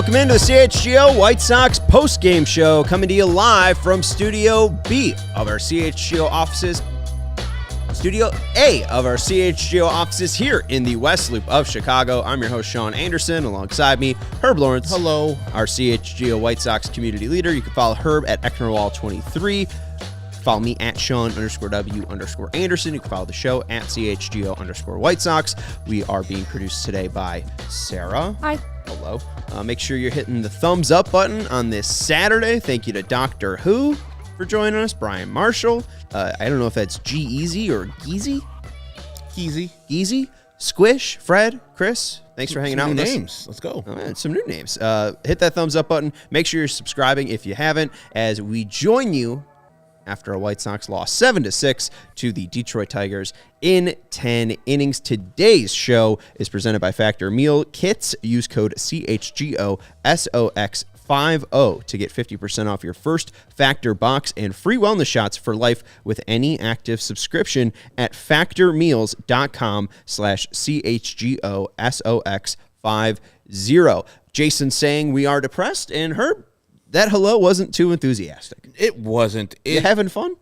Welcome into the CHGO White Sox postgame show, coming to you live from Studio B of our CHGO offices. Studio A of our CHGO offices here in the West Loop of Chicago. I'm your host, Sean Anderson. Alongside me, Herb Lawrence. Hello. Our CHGO White Sox community leader. You can follow Herb at Ecknerwall23. Follow me at Sean_W_Anderson. You can follow the show at CHGO_White Sox. We are being produced today by Sarah. Hi. Hello. Make sure you're hitting the thumbs up button on this Saturday. Thank you to Doctor Who for joining us. Brian Marshall. I don't know if that's G-Easy or Geezy. Geezy. Squish. Fred. Chris. Thanks for hanging out with us. Names. Let's go. All right, some new names. Hit that thumbs up button. Make sure you're subscribing if you haven't, as we join you after a White Sox lost 7-6 to the Detroit Tigers in 10 innings. Today's show is presented by Factor Meal Kits. Use code CHGOSOX50 to get 50% off your first Factor box and free wellness shots for life with any active subscription at factormeals.com/CHGOSOX50. Jason saying we are depressed, and Herb, that hello wasn't too enthusiastic. It wasn't. You having fun?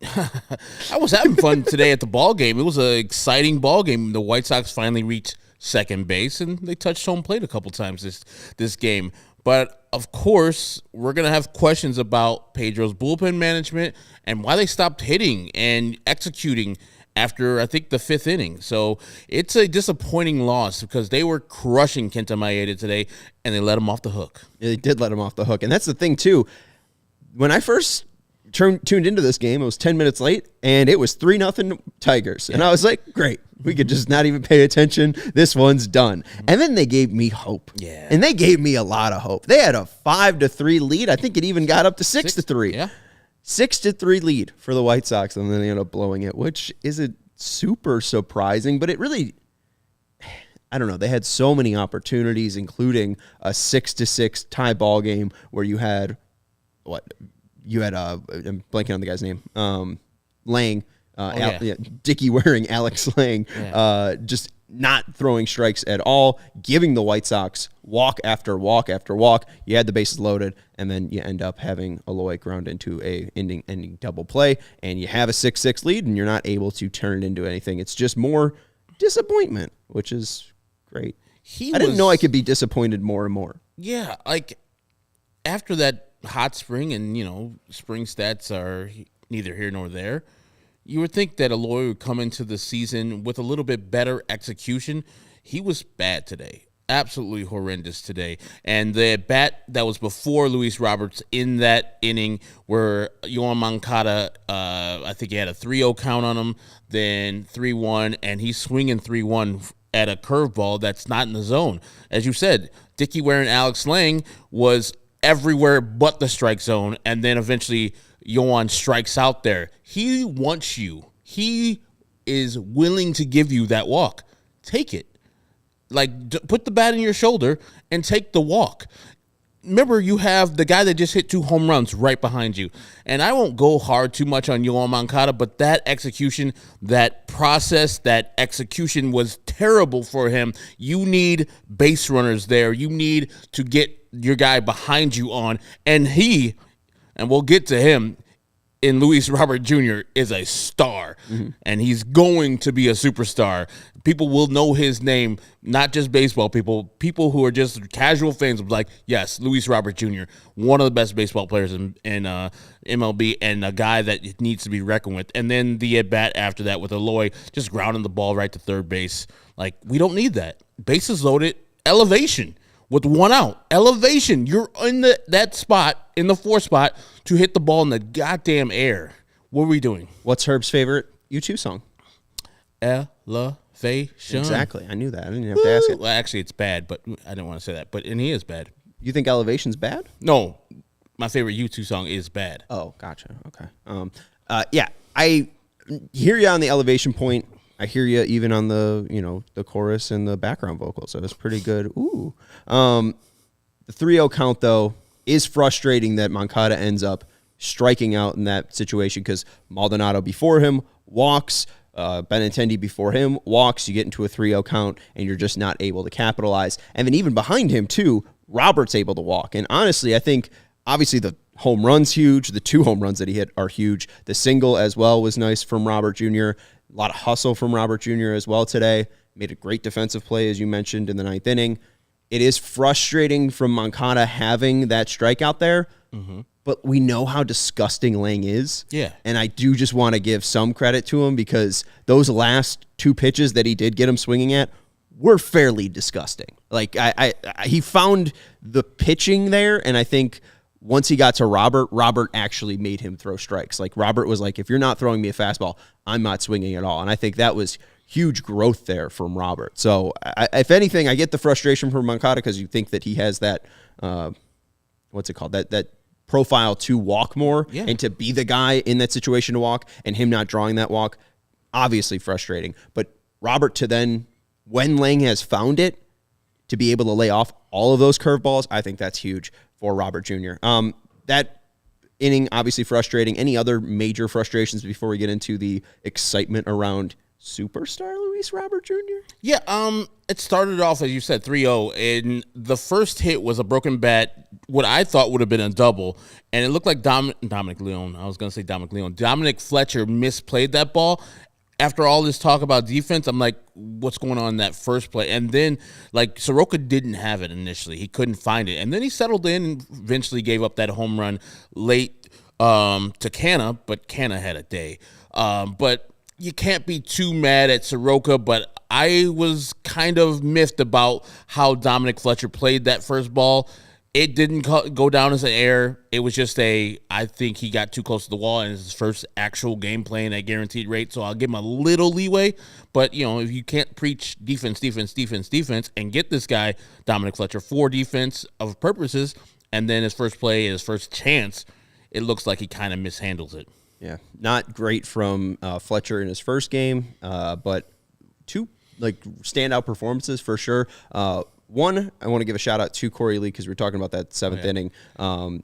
I was having fun today at the ball game. It was an exciting ball game. The White Sox finally reached second base, and they touched home plate a couple times this game. But, of course, we're going to have questions about Pedro's bullpen management and why they stopped hitting and executing after, I think, the fifth inning. So it's a disappointing loss because they were crushing Kenta Maeda today, and they let him off the hook. Yeah, they did let him off the hook. And that's the thing, too. When I first tuned into this game, it was 10 minutes late, and it was 3-0 Tigers. Yeah. And I was like, great. We could just not even pay attention. This one's done. And then they gave me hope. Yeah. And they gave me a lot of hope. They had a 5-3 lead. I think it even got up to 6-3. Yeah. 6-3 lead for the White Sox, and then they ended up blowing it, which isn't super surprising, but it really, I don't know. They had so many opportunities, including a 6-6 tie ball game where you had I'm blanking on the guy's name, Lang, Dickie wearing Alex Lang, just not throwing strikes at all, giving the White Sox walk after walk after walk. You had the bases loaded, and then you end up having Eloy ground into a ending double play, and you have a 6-6 lead, and you're not able to turn it into anything. It's just more disappointment, which is great. I didn't know I could be disappointed more and more. Yeah, like after that hot spring, and spring stats are neither here nor there, you would think that Eloy would come into the season with a little bit better execution. He was bad today. Absolutely horrendous today. And the bat that was before Luis Roberts in that inning where Yoan Moncada, I think he had a 3-0 count on him, then 3-1, and he's swinging 3-1 at a curveball that's not in the zone. As you said, Dickie wearing Alex Lang was everywhere but the strike zone, and then eventually Yoan strikes out there. He wants you. He is willing to give you that walk. Take it. Put the bat in your shoulder and take the walk. Remember, you have the guy that just hit 2 home runs right behind you. And I won't go hard too much on Yoan Moncada, but that execution, that process, that execution was terrible for him. You need base runners there. You need to get your guy behind you on. And we'll get to him, in Luis Robert Jr. is a star, and he's going to be a superstar. People will know his name, not just baseball people who are just casual fans will be like, yes, Luis Robert Jr., one of the best baseball players in MLB, and a guy that needs to be reckoned with. And then the at-bat after that with Eloy just grounding the ball right to third base. We don't need that. Bases loaded, elevation. With 1 out, elevation. You're in that spot, in the 4th spot, to hit the ball in the goddamn air. What are we doing? What's Herb's favorite U2 song? Elevation. elevation. Exactly. I knew that. I didn't have to ask it. Well, actually, it's bad, but I didn't want to say that. And he is bad. You think Elevation's bad? No, my favorite U2 song is bad. Oh, gotcha. Okay. Yeah, I hear you on the elevation point. I hear you even on the the chorus and the background vocals. So it's pretty good. Ooh. The 3-0 count though is frustrating that Moncada ends up striking out in that situation because Maldonado before him walks, Benintendi before him walks. You get into a 3-0 count and you're just not able to capitalize. And then even behind him too, Robert's able to walk. And honestly, I think obviously the home run's huge. The 2 home runs that he hit are huge. The single as well was nice from Robert Jr. A lot of hustle from Robert Jr. as well today. Made a great defensive play, as you mentioned, in the 9th inning. It is frustrating from Moncada having that strikeout there, but we know how disgusting Lang is. Yeah. And I do just want to give some credit to him because those last 2 pitches that he did get him swinging at were fairly disgusting. Like, he found the pitching there, and I think once he got to Robert actually made him throw strikes. Like, Robert was like, if you're not throwing me a fastball, I'm not swinging at all. And I think that was huge growth there from Robert. So, if anything, I get the frustration from Moncada because you think that he has that, what's it called, that profile to walk more and to be the guy in that situation to walk, and him not drawing that walk, obviously frustrating. But Robert to then, when Lang has found it, to be able to lay off all of those curveballs, I think that's huge for Robert Jr. That inning, obviously frustrating. Any other major frustrations before we get into the excitement around superstar Luis Robert Jr.? Yeah, it started off, as you said, 3-0, and the first hit was a broken bat, what I thought would have been a double, and it looked like Dominic Leone. I was going to say Dominic Leone. Dominic Fletcher misplayed that ball. After all this talk about defense, I'm like, what's going on in that first play? And then, like, Soroka didn't have it initially. He couldn't find it. And then he settled in and eventually gave up that home run late to Canna, but Canna had a day. But you can't be too mad at Soroka, but I was kind of miffed about how Dominic Fletcher played that first ball. It didn't go down as an error. It was just I think he got too close to the wall, and it's his first actual game playing at guaranteed rate, so I'll give him a little leeway. But, if you can't preach defense, and get this guy, Dominic Fletcher, for defense of purposes, and then his first play, his first chance, it looks like he kind of mishandles it. Yeah, not great from Fletcher in his first game, but 2 standout performances for sure. One, I want to give a shout out to Corey Lee because we were talking about that 7th inning.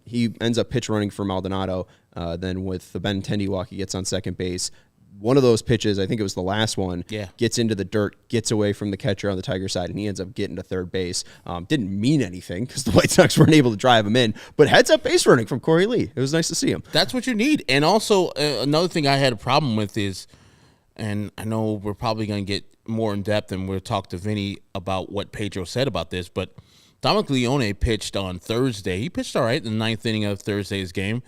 He ends up pitch running for Maldonado. Then with the Benintendi walk, he gets on second base. One of those pitches, I think it was the last one, gets into the dirt, gets away from the catcher on the Tiger side, and he ends up getting to third base. Didn't mean anything because the White Sox weren't able to drive him in, but heads up base running from Corey Lee. It was nice to see him. That's what you need. And also, another thing I had a problem with is, and I know we're probably going to get more in depth and we'll talk to Vinny about what Pedro said about this, but Dominic Leone pitched on Thursday. He pitched all right in the 9th inning of Thursday's game.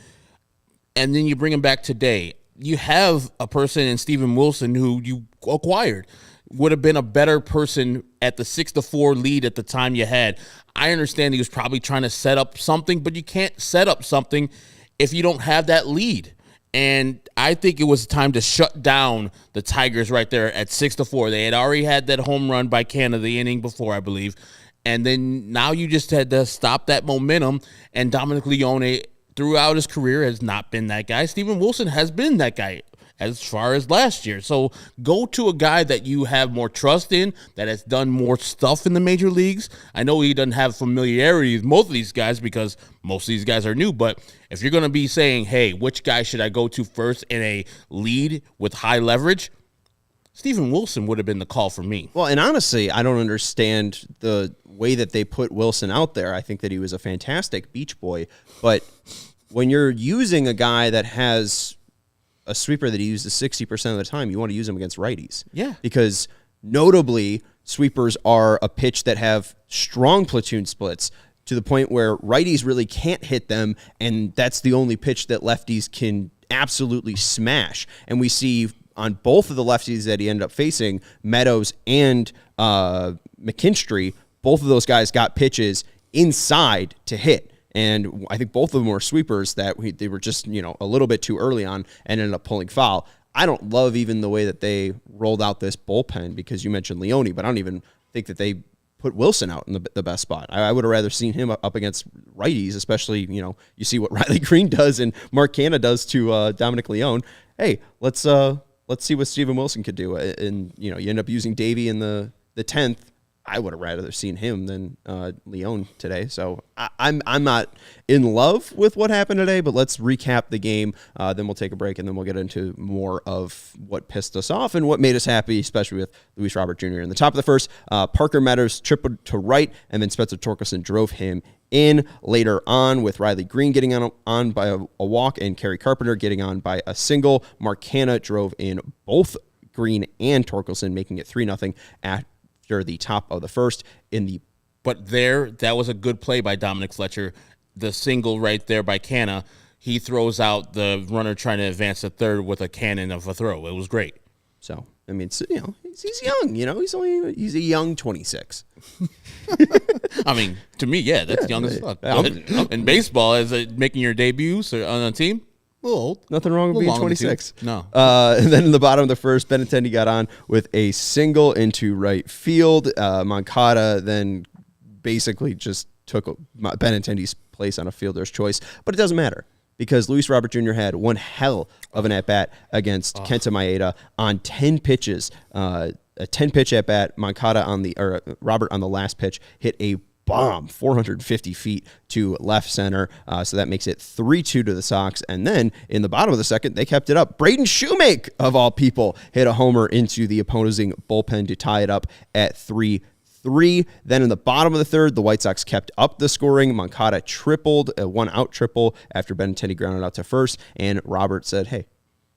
And then you bring him back today. You have a person in Steven Wilson who you acquired. Would have been a better person at the 6-4 lead at the time you had. I understand he was probably trying to set up something, but you can't set up something if you don't have that lead. And I think it was time to shut down the Tigers right there at 6-4. They had already had that home run by Canna the inning before, I believe. And then now you just had to stop that momentum. And Dominic Leone, throughout his career, has not been that guy. Steven Wilson has been that guy as far as last year. So go to a guy that you have more trust in, that has done more stuff in the major leagues. I know he doesn't have familiarity with most of these guys because most of these guys are new, but if you're going to be saying, hey, which guy should I go to first in a lead with high leverage, Steven Wilson would have been the call for me. Well, and honestly, I don't understand the way that they put Wilson out there. I think that he was a fantastic beach boy, but when you're using a guy that has a sweeper that he uses 60% of the time, you want to use him against righties. Yeah. Because notably, sweepers are a pitch that have strong platoon splits to the point where righties really can't hit them, and that's the only pitch that lefties can absolutely smash. And we see on both of the lefties that he ended up facing, Meadows and McKinstry, both of those guys got pitches inside to hit. And I think both of them were sweepers that they were just, a little bit too early on and ended up pulling foul. I don't love even the way that they rolled out this bullpen because you mentioned Leone, but I don't even think that they put Wilson out in the best spot. I would have rather seen him up against righties, especially, you see what Riley Green does and Mark Canha does to Dominic Leone. Hey, let's see what Steven Wilson could do. And, you end up using Davey in the 10th. I would have rather seen him than Leone today. So I'm not in love with what happened today, but let's recap the game. Then we'll take a break, and then we'll get into more of what pissed us off and what made us happy, especially with Luis Robert Jr. In the top of the first, Parker Meadows tripled to right, and then Spencer Torkelson drove him in later on with Riley Green getting on by a walk and Kerry Carpenter getting on by a single. Mark Canha drove in both Green and Torkelson, making it 3-0 at the top of the first But that was a good play by Dominic Fletcher. The single right there by Canha, he throws out the runner trying to advance to third with a cannon of a throw. It was great. So, I mean, he's young, he's a young 26. I mean, to me, yeah, that's young as fuck. In baseball, as making your debut on a team, a little old. Nothing wrong with being 26. No. And then in the bottom of the first, Benintendi got on with a single into right field. Moncada then basically just took Benintendi's place on a fielder's choice. But it doesn't matter because Luis Robert Jr. had one hell of an at-bat against Kenta Maeda on 10 pitches. A 10-pitch at-bat. Robert on the last pitch hit a bomb 450 feet to left center. So that makes it 3-2 to the Sox. And then in the bottom of the second, they kept it up. Braden Shoemake, of all people, hit a homer into the opposing bullpen to tie it up at 3-3. Then in the bottom of the third, the White Sox kept up the scoring. Moncada tripled, a one-out triple after Benintendi grounded out to first. And Robert said, hey,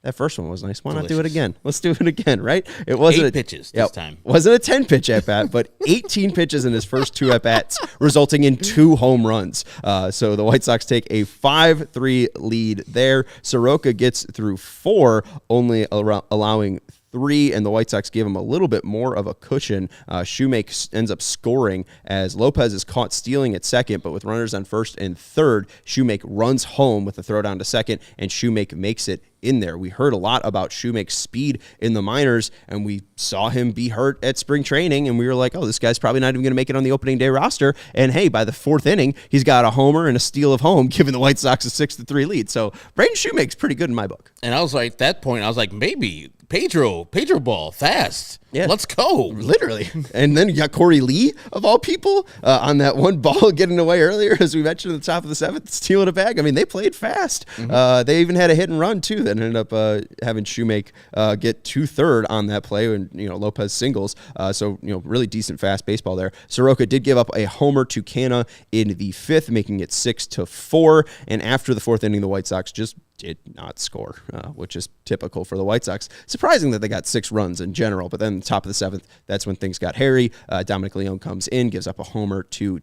that first one was nice. Why not do it again? Let's do it again, right? It wasn't 8 pitches this time. Wasn't a 10-pitch at-bat, but 18 pitches in his first 2 at-bats, resulting in 2 home runs. So the White Sox take a 5-3 lead there. Soroka gets through 4, only allowing 3, and the White Sox give him a little bit more of a cushion. Shoemake ends up scoring as Lopez is caught stealing at second, but with runners on first and third, Shoemake runs home with a throw down to second, and Shoemake makes it in there. We heard a lot about Shoemake's speed in the minors, and we saw him be hurt at spring training, and we were like, oh, this guy's probably not even going to make it on the opening day roster. And hey, by the 4th inning, he's got a homer and a steal of home, giving the White Sox a 6-3 lead. So Braden Shoemake's pretty good in my book. And I was like, at that point, I was like, maybe Pedro ball, fast. Yeah. Let's go. Literally. And then you got Corey Lee, of all people, on that one ball getting away earlier, as we mentioned at the top of the 7th, stealing a bag. I mean, they played fast. Mm-hmm. They even had a hit and run, too, that ended up having Shoemake get 2/3 on that play when, Lopez singles. So, really decent fast baseball there. Soroka did give up a homer to Canha in the 5th, making it 6-4. And after the 4th inning, the White Sox just did not score, which is typical for the White Sox. Surprising that they got 6 runs in general, but then top of the 7th, that's when things got hairy. Dominic Leone comes in, gives up a homer to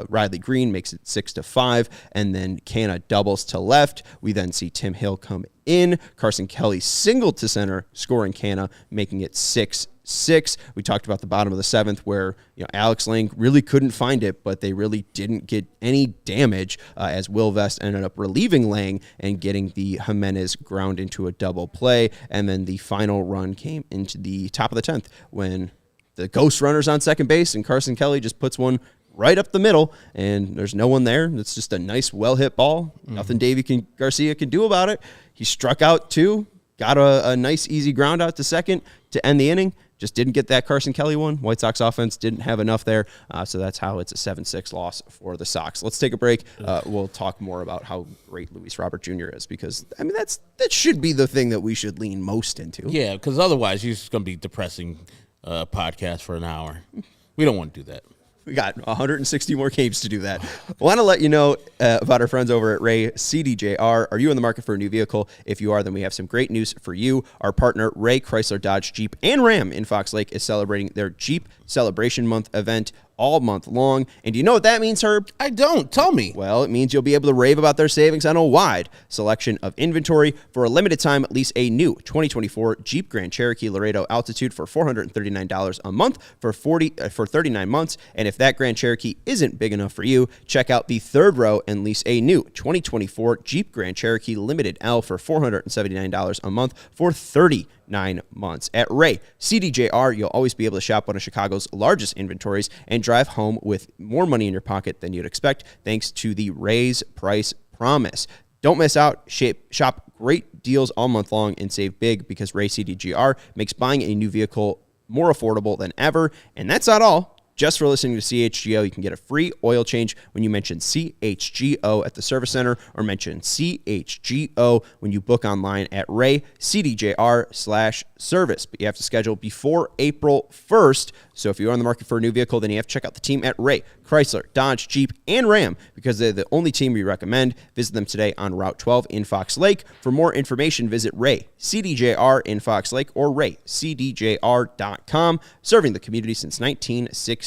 Riley Green, makes it 6-5, and then Canha doubles to left. We then see Tim Hill come in. Carson Kelly singled to center, scoring Canha, making it 6-6. We talked about the bottom of the 7th where Alex Lang really couldn't find it, but they really didn't get any damage as Will Vest ended up relieving Lang and getting the Jimenez ground into a double play. And then the final run came into the top of the 10th when the ghost runner's on second base and Carson Kelly just puts one right up the middle, and there's no one there. It's just a nice, well-hit ball. Nothing Garcia can do about it. He struck out 2, got a nice, easy ground out to second to end the inning. Just didn't get that Carson Kelly one. White Sox offense didn't have enough there, so that's how it's a 7-6 loss for the Sox. Let's take a break. We'll talk more about how great Luis Robert Jr. is because, I mean, that should be the thing that we should lean most into. Yeah, because otherwise you're just going to be depressing podcast for an hour. We don't want to do that. We got 160 more games to do that. I want to let you know about our friends over at Ray CDJR. Are you in the market for a new vehicle? If you are, then we have some great news for you. Our partner, Ray Chrysler Dodge Jeep and Ram in Fox Lake, is celebrating their Jeep Celebration Month event all month long. And do you know what that means, Herb? I don't. Tell me. Well, it means you'll be able to rave about their savings on a wide selection of inventory. For a limited time, lease a new 2024 Jeep Grand Cherokee Laredo Altitude for $439 a month for 39 months. And if that Grand Cherokee isn't big enough for you, check out the third row and lease a new 2024 Jeep Grand Cherokee Limited L for $479 a month for 39 months. At Ray CDJR, you'll always be able to shop one of Chicago's largest inventories and drive home with more money in your pocket than you'd expect, thanks to the Ray's Price Promise. Don't miss out. Shop great deals all month long and save big, because Ray CDGR makes buying a new vehicle more affordable than ever. And that's not all. Just for listening to CHGO, you can get a free oil change when you mention CHGO at the service center, or mention CHGO when you book online at RayCDJR/service. But you have to schedule before April 1st. So if you're on the market for a new vehicle, then you have to check out the team at Ray, Chrysler, Dodge, Jeep, and Ram, because they're the only team we recommend. Visit them today on Route 12 in Fox Lake. For more information, visit Ray CDJR in Fox Lake or RayCDJR.com, serving the community since 1963.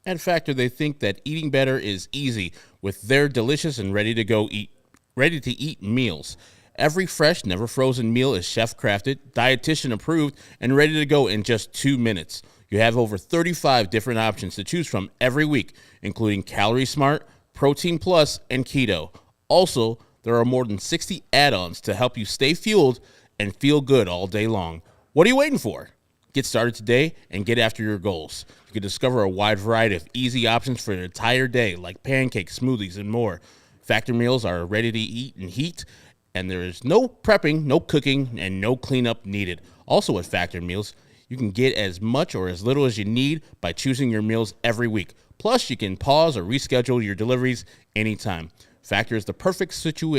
At Factor, they think that eating better is easy with their delicious and ready-to-eat meals. Every fresh, never frozen meal is chef-crafted, dietitian approved, and ready to go in just 2 minutes. You have over 35 different options to choose from every week, including Calorie Smart, Protein Plus, and Keto. Also, there are more than 60 add-ons to help you stay fueled and feel good all day long. What are you waiting for? Get started today and get after your goals. You can discover a wide variety of easy options for an entire day, like pancakes, smoothies, and more. Factor meals are ready to eat and heat, and there is no prepping, no cooking, and no cleanup needed. Also at Factor meals, you can get as much or as little as you need by choosing your meals every week. Plus, you can pause or reschedule your deliveries anytime. Factor is the perfect solution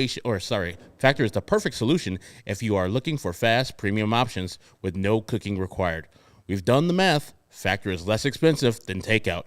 if you are looking for fast, premium options with no cooking required. We've done the math. Factor is less expensive than takeout.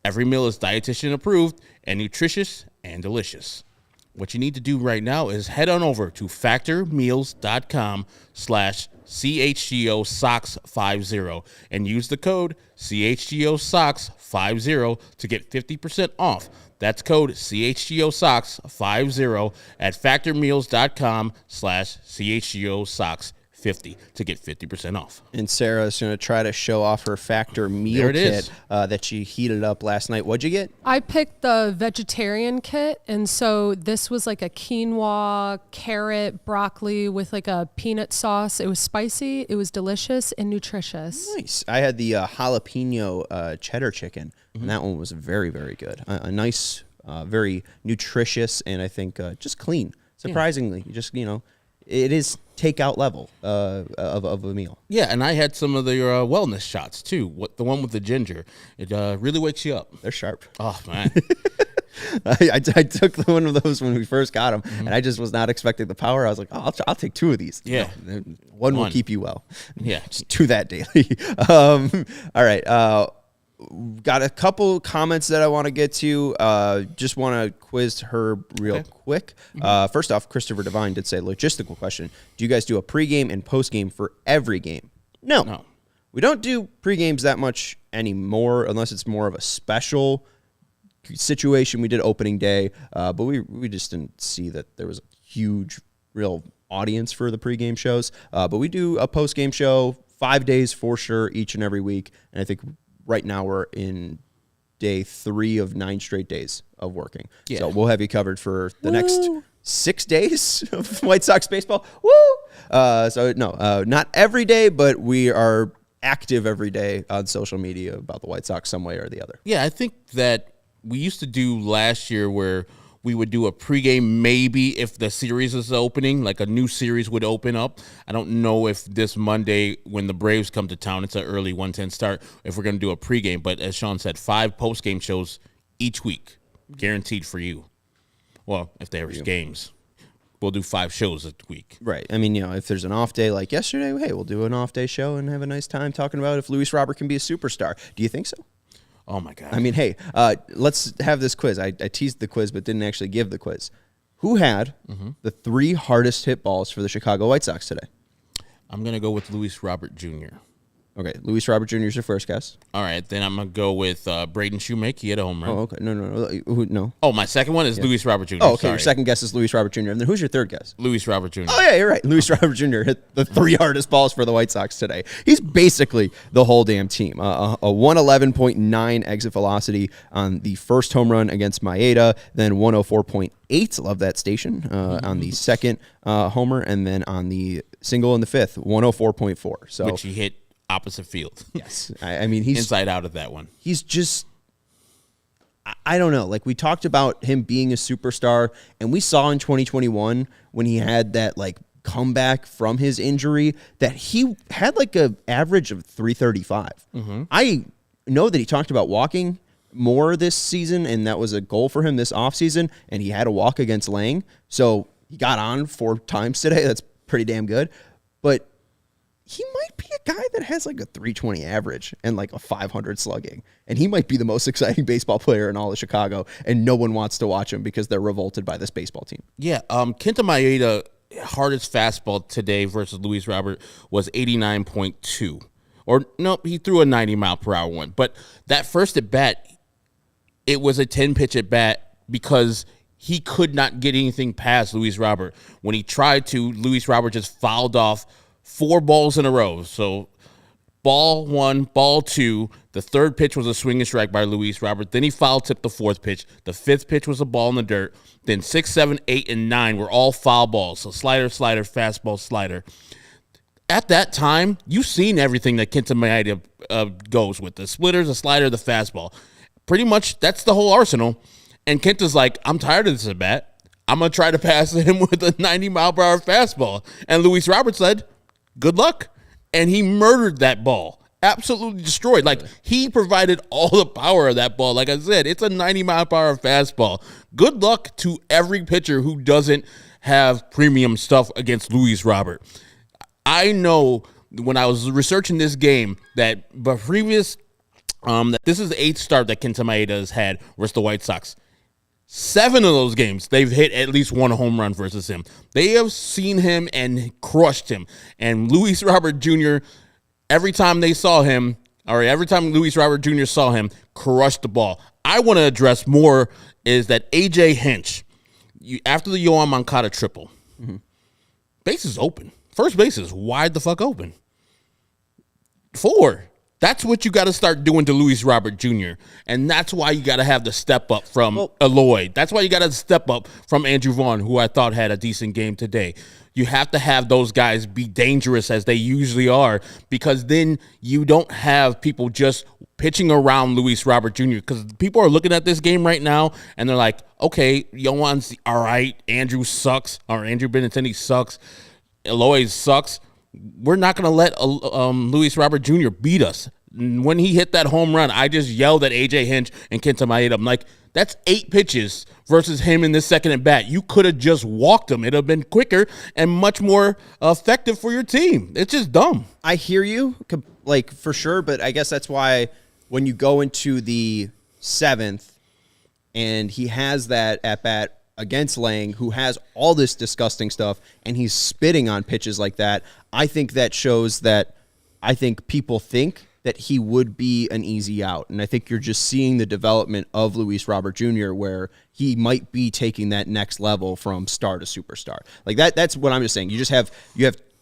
Every meal is dietitian approved and nutritious and delicious. What you need to do right now is head on over to factormeals.com/CHGO-SOX50 and use the code CHGO-SOX50 to get 50% off. That's code CHGO-SOX50 at factormeals.com/CHGO-SOX50 to get 50% off. And Sarah's going to try to show off her Factor meal kit that she heated up last night. What'd you get? I picked the vegetarian kit, and so this was like a quinoa, carrot, broccoli with like a peanut sauce. It was spicy, it was delicious, and nutritious. Nice. I had the jalapeno cheddar chicken, and that one was very, very good. A nice, very nutritious, and I think just clean. Surprisingly, it is takeout level of a meal. Yeah, and I had some of the wellness shots too. The one with the ginger, it really wakes you up. They're sharp. Oh man, I took one of those when we first got them, and I just was not expecting the power. I was like, oh, I'll take 2 of these. Yeah, one will keep you well. Yeah, just do that daily. All right. Got a couple comments that I want to get to. Just want to quiz her real quick. First off, Christopher Devine did say, logistical question. Do you guys do a pregame and postgame for every game? No. We don't do pregames that much anymore unless it's more of a special situation. We did opening day, but we just didn't see that there was a huge, real audience for the pregame shows. But we do a postgame show 5 days for sure each and every week. And I think right now we're in day 3 of 9 straight days of working. Yeah. So we'll have you covered for the next 6 days of White Sox baseball. Woo! Not every day, but we are active every day on social media about the White Sox some way or the other. Yeah, I think that we used to do last year where we would do a pregame maybe if the series is opening, like a new series would open up. I don't know if this Monday when the Braves come to town, it's an early 1:10 start, if we're going to do a pregame. But as Sean said, 5 postgame shows each week, guaranteed for you. Well, if there's games, we'll do 5 shows a week. Right. I mean, if there's an off day like yesterday, hey, we'll do an off day show and have a nice time talking about if Luis Robert can be a superstar. Do you think so? Oh, my God. I mean, hey, let's have this quiz. I teased the quiz but didn't actually give the quiz. Who had the 3 hardest hit balls for the Chicago White Sox today? I'm going to go with Luis Robert Jr. Okay, Luis Robert Jr. is your first guess. All right, then I'm gonna go with Braden Shoemake. He had a home run. Oh, okay. No. No. Oh, my second one is Luis Robert Jr. Oh, okay. Sorry. Your second guess is Luis Robert Jr. And then who's your third guess? Luis Robert Jr. Oh, yeah, you're right. Luis Robert Jr. hit the 3 hardest balls for the White Sox today. He's basically the whole damn team. A 111.9 exit velocity on the first home run against Maeda, then 104.8, love that station, on the second homer, and then on the single in the fifth, 104.4. So, which he hit opposite field. Yes. I mean, he's inside out of that one. He's just, I don't know. Like, we talked about him being a superstar, and we saw in 2021 when he had that like comeback from his injury that he had like a average of 335. I know that he talked about walking more this season, and that was a goal for him this offseason, and he had a walk against Lang. So he got on 4 times today. That's pretty damn good. But he might be a guy that has like a 320 average and like a 500 slugging. And he might be the most exciting baseball player in all of Chicago. And no one wants to watch him because they're revolted by this baseball team. Yeah. Kenta Maeda, hardest fastball today versus Luis Robert was 89.2. Or no, he threw a 90-mile-per-hour one. But that first at bat, it was a 10-pitch at bat because he could not get anything past Luis Robert. When he tried to, Luis Robert just fouled off 4 balls in a row. So ball 1, ball 2. The third pitch was a swing and strike by Luis Robert. Then he foul tipped the 4th pitch. The 5th pitch was a ball in the dirt. Then 6, 7, 8, and 9 were all foul balls. So slider, fastball, slider. At that time, you've seen everything that Kenta Maeda goes with. The splitters, the slider, the fastball. Pretty much that's the whole arsenal. And Kenta's like, I'm tired of this at bat. I'm going to try to pass him with a 90-mile-per-hour fastball. And Luis Robert said, good luck. And he murdered that ball. Absolutely destroyed. Like, he provided all the power of that ball. Like I said, it's a 90-mile-per-hour fastball. Good luck to every pitcher who doesn't have premium stuff against Luis Robert. I know when I was researching this game that that this is the 8th start that Kenta Maeda has had versus the White Sox. 7 of those games, they've hit at least 1 home run versus him. They have seen him and crushed him. And Luis Robert Jr., every time Luis Robert Jr. saw him, crushed the ball. I want to address more is that A.J. Hinch, after the Yohan Moncada triple, base is open. First base is wide the fuck open. 4. That's what you got to start doing to Luis Robert Jr. And that's why you got to have the step up from Eloy. That's why you got to step up from Andrew Vaughn, who I thought had a decent game today. You have to have those guys be dangerous as they usually are, because then you don't have people just pitching around Luis Robert Jr. Because people are looking at this game right now and they're like, okay, Yohan's all right. Andrew sucks, or Andrew Benintendi sucks. Eloy sucks. We're not going to let Luis Robert Jr. beat us. When he hit that home run, I just yelled at A.J. Hinch and Kenta Maeda. I'm like, that's 8 pitches versus him in this second at bat. You could have just walked him. It would have been quicker and much more effective for your team. It's just dumb. I hear you, like, for sure, but I guess that's why when you go into the 7th and he has that at bat against Lang, who has all this disgusting stuff, and he's spitting on pitches like that, I think that shows that I think people think that he would be an easy out. And I think you're just seeing the development of Luis Robert Jr., where he might be taking that next level from star to superstar. Like that's what I'm just saying. You have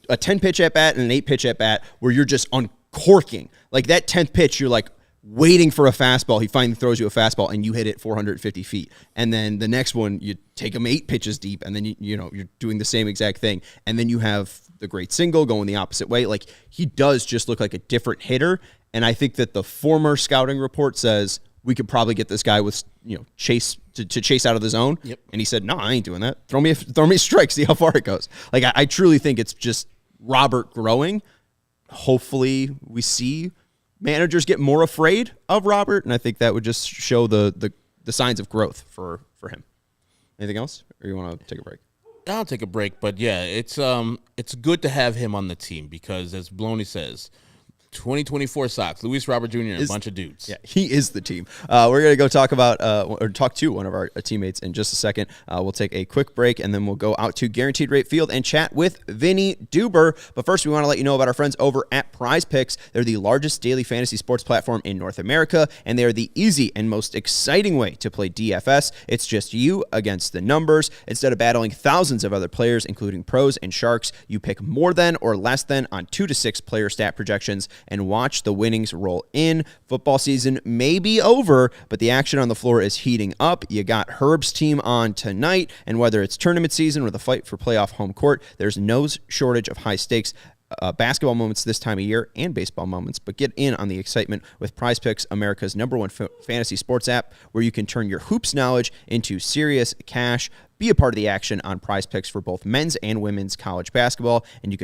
a 10-pitch at-bat and an 8-pitch at-bat where you're just uncorking. Like that 10th pitch, you're like, waiting for a fastball, he finally throws you a fastball, and you hit it 450 feet. And then the next one, you take him 8 pitches deep, and then you're doing the same exact thing. And then you have the great single going the opposite way. Like, he does just look like a different hitter. And I think that the former scouting report says we could probably get this guy with chase to chase out of the zone. Yep. And he said, no, I ain't doing that. Throw me a strike, see how far it goes. Like, I truly think it's just Robert growing. Hopefully we see managers get more afraid of Robert, and I think that would just show the signs of growth for him. Anything else, or you want to take a break? I'll take a break, but yeah, it's good to have him on the team because, as Bloney says, 2024 Sox, Luis Robert Jr. and a bunch of dudes. Yeah, he is the team. We're going to go talk about or talk to one of our teammates in just a second. We'll take a quick break, and then we'll go out to Guaranteed Rate Field and chat with Vinnie Duber. But first, we want to let you know about our friends over at Prize Picks. They're the largest daily fantasy sports platform in North America, and they are the easy and most exciting way to play DFS. It's just you against the numbers. Instead of battling thousands of other players, including pros and sharks, you pick more than or less than on 2 to 6 player stat projections and watch the winnings roll in. Football season may be over, but the action on the floor is heating up. You got Herb's team on tonight, and whether it's tournament season or the fight for playoff home court, there's no shortage of high stakes basketball moments this time of year and baseball moments, but get in on the excitement with Prize Picks, America's #1 fantasy sports app, where you can turn your hoops knowledge into serious cash. Be a part of the action on Prize Picks for both men's and women's college basketball, and you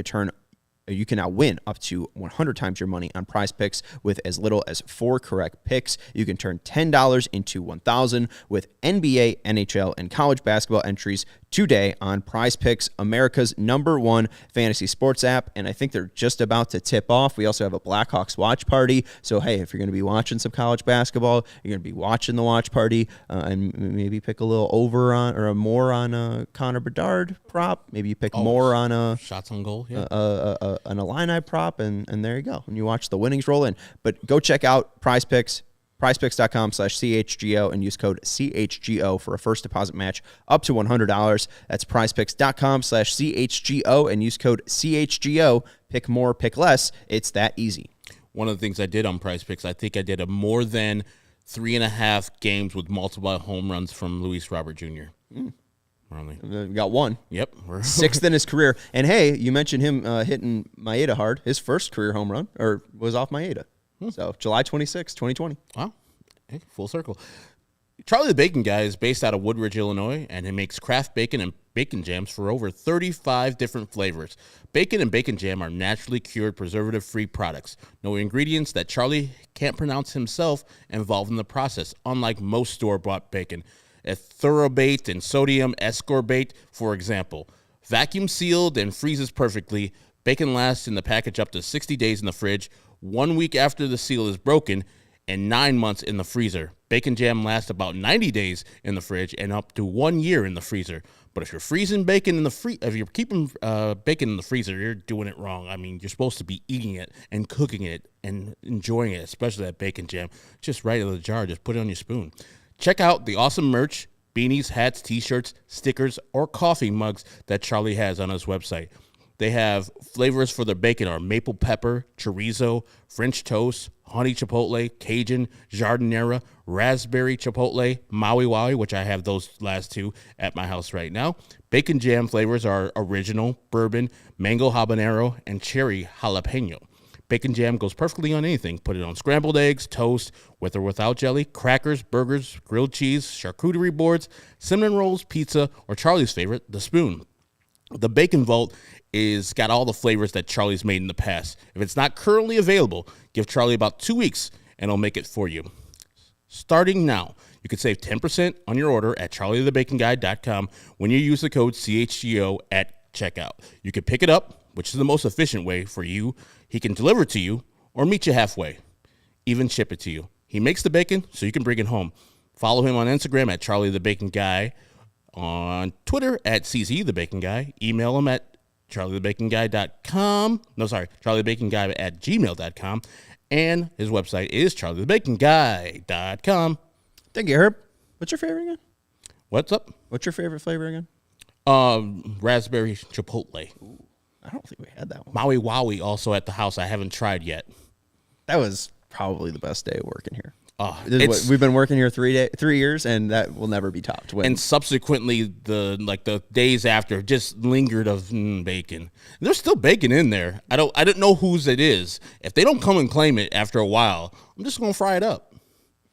can now win up to 100 times your money on Prize Picks with as little as 4 correct picks. You can turn $10 into $1,000 with NBA, NHL, and college basketball entries today on Prize Picks, America's #1 fantasy sports app. And I think they're just about to tip off. We also have a Blackhawks watch party. So, hey, if you're going to be watching some college basketball, you're going to be watching the watch party and maybe pick a little over on or more on a Connor Bedard prop. Maybe you pick more on a shots on goal, yeah. An Illini prop, and there you go. And you watch the winnings roll in. But go check out Prize Picks, prizepicks.com/CHGO, and use code CHGO for a first deposit match up to $100. That's prizepicks.com/CHGO, and use code CHGO. Pick more, pick less. It's that easy. One of the things I did on Prize Picks, I think I did a more than 3.5 games with multiple home runs from Luis Robert Jr. We got one. Yep. 6th in his career. And hey, you mentioned him hitting Maeda hard. His first career home run was off Maeda. So July 26, 2020. Wow. Hey, full circle. Charlie the Bacon Guy is based out of Woodridge, Illinois, and he makes craft bacon and bacon jams for over 35 different flavors. Bacon and bacon jam are naturally cured, preservative-free products. No ingredients that Charlie can't pronounce himself involved in the process, unlike most store-bought bacon. Etherobate and sodium ascorbate, for example. Vacuum sealed and freezes perfectly. Bacon lasts in the package up to 60 days in the fridge, 1 week after the seal is broken, and 9 months in the freezer. Bacon jam lasts about 90 days in the fridge and up to 1 year in the freezer. But if you're freezing bacon in the if you're keeping bacon in the freezer, you're doing it wrong. I mean, you're supposed to be eating it and cooking it and enjoying it, especially that bacon jam. Just right out of the jar, just put it on your spoon. Check out the awesome merch, beanies, hats, t-shirts, stickers, or coffee mugs that Charlie has on his website. They have flavors for their bacon are maple pepper, chorizo, French toast, honey chipotle, Cajun, jardinera, raspberry chipotle, Maui Wowie, which I have those last two at my house right now. Bacon jam flavors are original, bourbon, mango habanero, and cherry jalapeno. Bacon jam goes perfectly on anything. Put it on scrambled eggs, toast, with or without jelly, crackers, burgers, grilled cheese, charcuterie boards, cinnamon rolls, pizza, or Charlie's favorite, the spoon. The Bacon Vault is got all the flavors that Charlie's made in the past. If it's not currently available, give Charlie about 2 weeks and he'll make it for you. Starting now, you can save 10% on your order at charliethebaconguy.com when you use the code CHGO at checkout. You can pick it up, which is the most efficient way for you. He can deliver it to you or meet you halfway, even ship it to you. He makes the bacon so you can bring it home. Follow him on Instagram at charliethebaconguy, on Twitter at CZTheBaconGuy. Email him at charliethebaconguy.com. No, sorry, charliethebaconguy at gmail.com. And his website is charliethebaconguy.com. Thank you, Herb. What's your favorite again? What's up? What's your favorite flavor again? Raspberry chipotle. Ooh, I don't think we had that one. Maui Wowie also at the house. I haven't tried yet. That was probably the best day of working here. We've been working here 3 years, and that will never be topped. And subsequently, the days after just lingered of bacon. There's still bacon in there. I don't know whose it is. If they don't come and claim it after a while, I'm just gonna fry it up.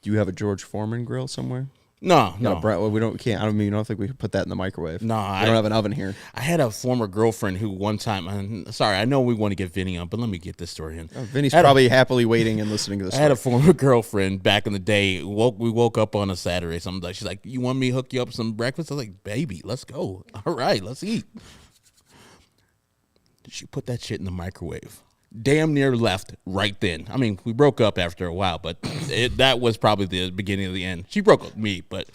Do you have a George Foreman grill somewhere? No. We don't think we can put that in the microwave. No, I don't have an oven here. I had a former girlfriend who one time, I know we want to get Vinny on, but let me get this story in. Vinny's probably happily waiting and listening to this story. I had a former girlfriend back in the day. We woke up on a Saturday. She's like, "You want me to hook you up some breakfast?" I was like, "Baby, let's go. All right, let's eat." She put that shit in the microwave. damn near left right then. I mean, we broke up after a while, but that was probably the beginning of the end. She broke up with me, but,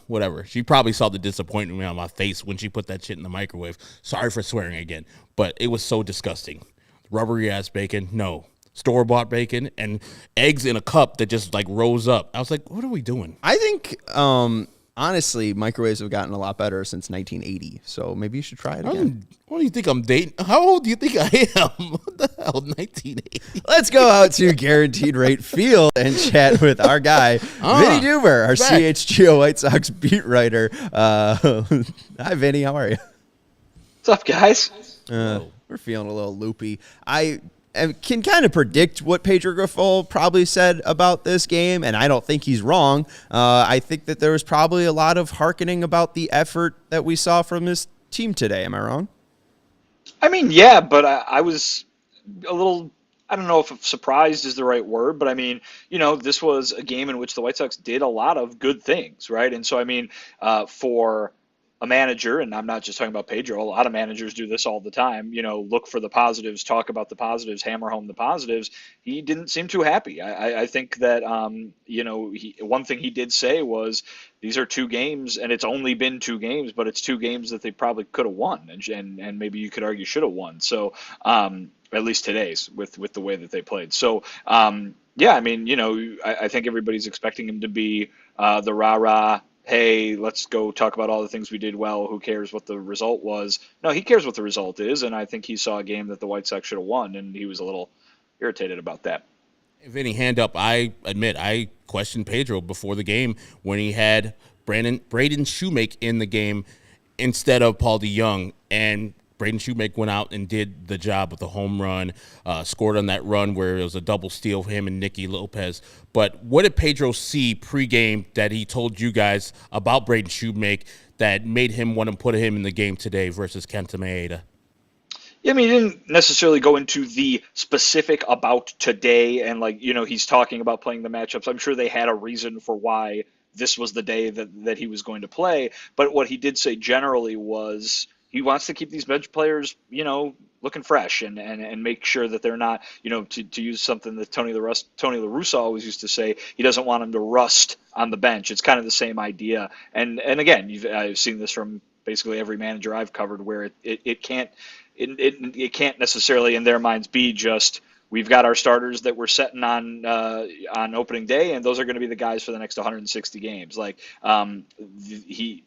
whatever. She probably saw the disappointment on my face when she put that shit in the microwave. Sorry for swearing again, but it was so disgusting. Rubbery-ass bacon, no. Store-bought bacon and eggs in a cup that just, rose up. I was like, what are we doing? I think, honestly, microwaves have gotten a lot better since 1980, so maybe you should try it again. What do you think I'm dating? How old do you think I am? What the hell, 1980? Let's go out to Guaranteed Rate Field and chat with our guy, Vinnie Duber, our CHGO White Sox beat writer. Hi, Vinnie. How are you? What's up, guys? We're feeling a little loopy. I can kind of predict what Pedro Grifol probably said about this game, and I don't think he's wrong. I think that there was probably a lot of hearkening about the effort that we saw from this team today. Am I wrong? I mean, yeah, but I was a little, I don't know if surprised is the right word, but I mean, this was a game in which the White Sox did a lot of good things, right? And so, I mean, for a manager, and I'm not just talking about Pedro, a lot of managers do this all the time, look for the positives, talk about the positives, hammer home the positives. He didn't seem too happy. I think that, one thing he did say was these are 2 games, and it's only been 2 games, but it's 2 games that they probably could have won, and maybe you could argue should have won. So at least today's with the way that they played. So, yeah, I mean, I think everybody's expecting him to be the rah-rah, hey, let's go talk about all the things we did well. Who cares what the result was? No, he cares what the result is, and I think he saw a game that the White Sox should have won, and he was a little irritated about that. Vinny, hand up. I admit I questioned Pedro before the game when he had Braden Shoemake in the game instead of Paul DeYoung, and Braden Shoemake went out and did the job with the home run, scored on that run where it was a double steal for him and Nicky Lopez. But what did Pedro see pregame that he told you guys about Braden Shoemake that made him want to put him in the game today versus Kenta Maeda? Yeah, I mean, he didn't necessarily go into the specific about today and, he's talking about playing the matchups. I'm sure they had a reason for why this was the day that he was going to play. But what he did say generally was he wants to keep these bench players, looking fresh and make sure that they're not, to use something that Tony La Russa always used to say, he doesn't want them to rust on the bench. It's kind of the same idea. And again, I've seen this from basically every manager I've covered where it can't necessarily in their minds be just we've got our starters that we're setting on opening day, and those are going to be the guys for the next 160 games.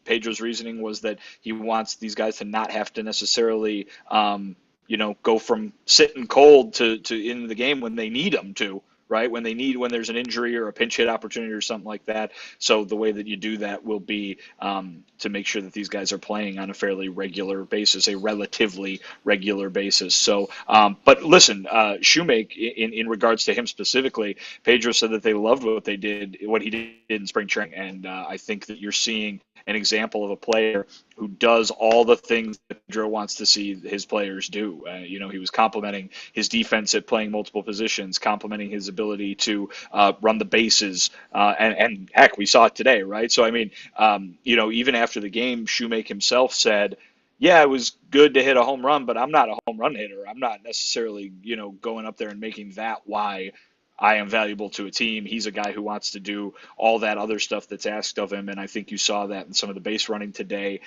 Pedro's reasoning was that he wants these guys to not have to necessarily, go from sitting cold to in the game when they need them to. Right, when there's an injury or a pinch hit opportunity or something like that. So the way that you do that will be to make sure that these guys are playing on a fairly regular basis, a relatively regular basis. So, but listen, Shoemake, in regards to him specifically, Pedro said that they loved what he did in spring training, and I think that you're seeing an example of a player who does all the things that Pedro wants to see his players do. He was complimenting his defense at playing multiple positions, complimenting his ability to run the bases, and heck, we saw it today, right? So, I mean, even after the game, Shoemake himself said, yeah, it was good to hit a home run, but I'm not a home run hitter. I'm not necessarily, going up there and making that why I am valuable to a team. He's a guy who wants to do all that other stuff that's asked of him, and I think you saw that in some of the base running today.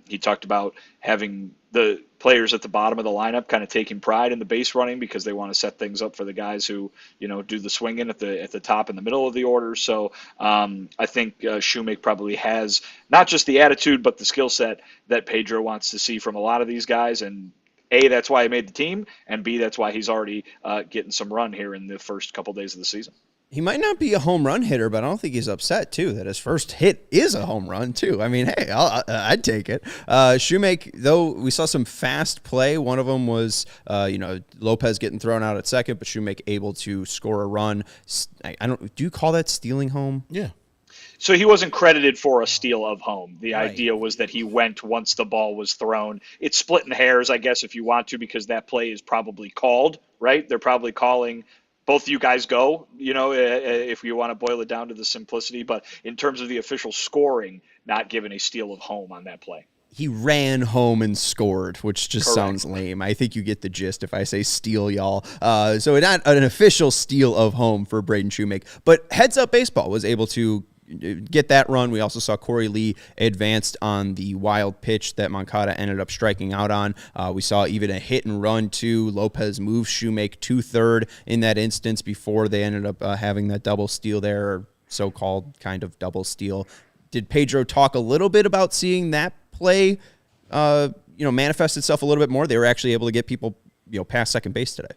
He talked about having the players at the bottom of the lineup kind of taking pride in the base running because they want to set things up for the guys who, do the swinging at the top and the middle of the order. So I think Shoemake probably has not just the attitude but the skill set that Pedro wants to see from a lot of these guys, and A, that's why he made the team, and B, that's why he's already getting some run here in the first couple days of the season. He might not be a home run hitter, but I don't think he's upset, too, that his first hit is a home run, too. I mean, hey, I'd take it. Shoemake, though, we saw some fast play. One of them was, Lopez getting thrown out at second, but Shoemake able to score a run. Do you call that stealing home? Yeah. So he wasn't credited for a steal of home. The idea was that he went once the ball was thrown. It's splitting hairs, I guess, if you want to, because that play is probably called, right? They're probably calling both you guys go, if you want to boil it down to the simplicity. But in terms of the official scoring, not given a steal of home on that play. he ran home and scored, which just Correct. sounds lame. I think you get the gist if I say steal, y'all. So not an official steal of home for Braden Shoemake, but Heads Up Baseball was able to get that run. We also saw Corey Lee advanced on the wild pitch that Moncada ended up striking out on. We saw even a hit and run too. Lopez moved Shoemake to third in that instance before they ended up having that double steal there, or so-called kind of double steal. Did Pedro talk a little bit about seeing that play, manifest itself a little bit more? They were actually able to get people, past second base today.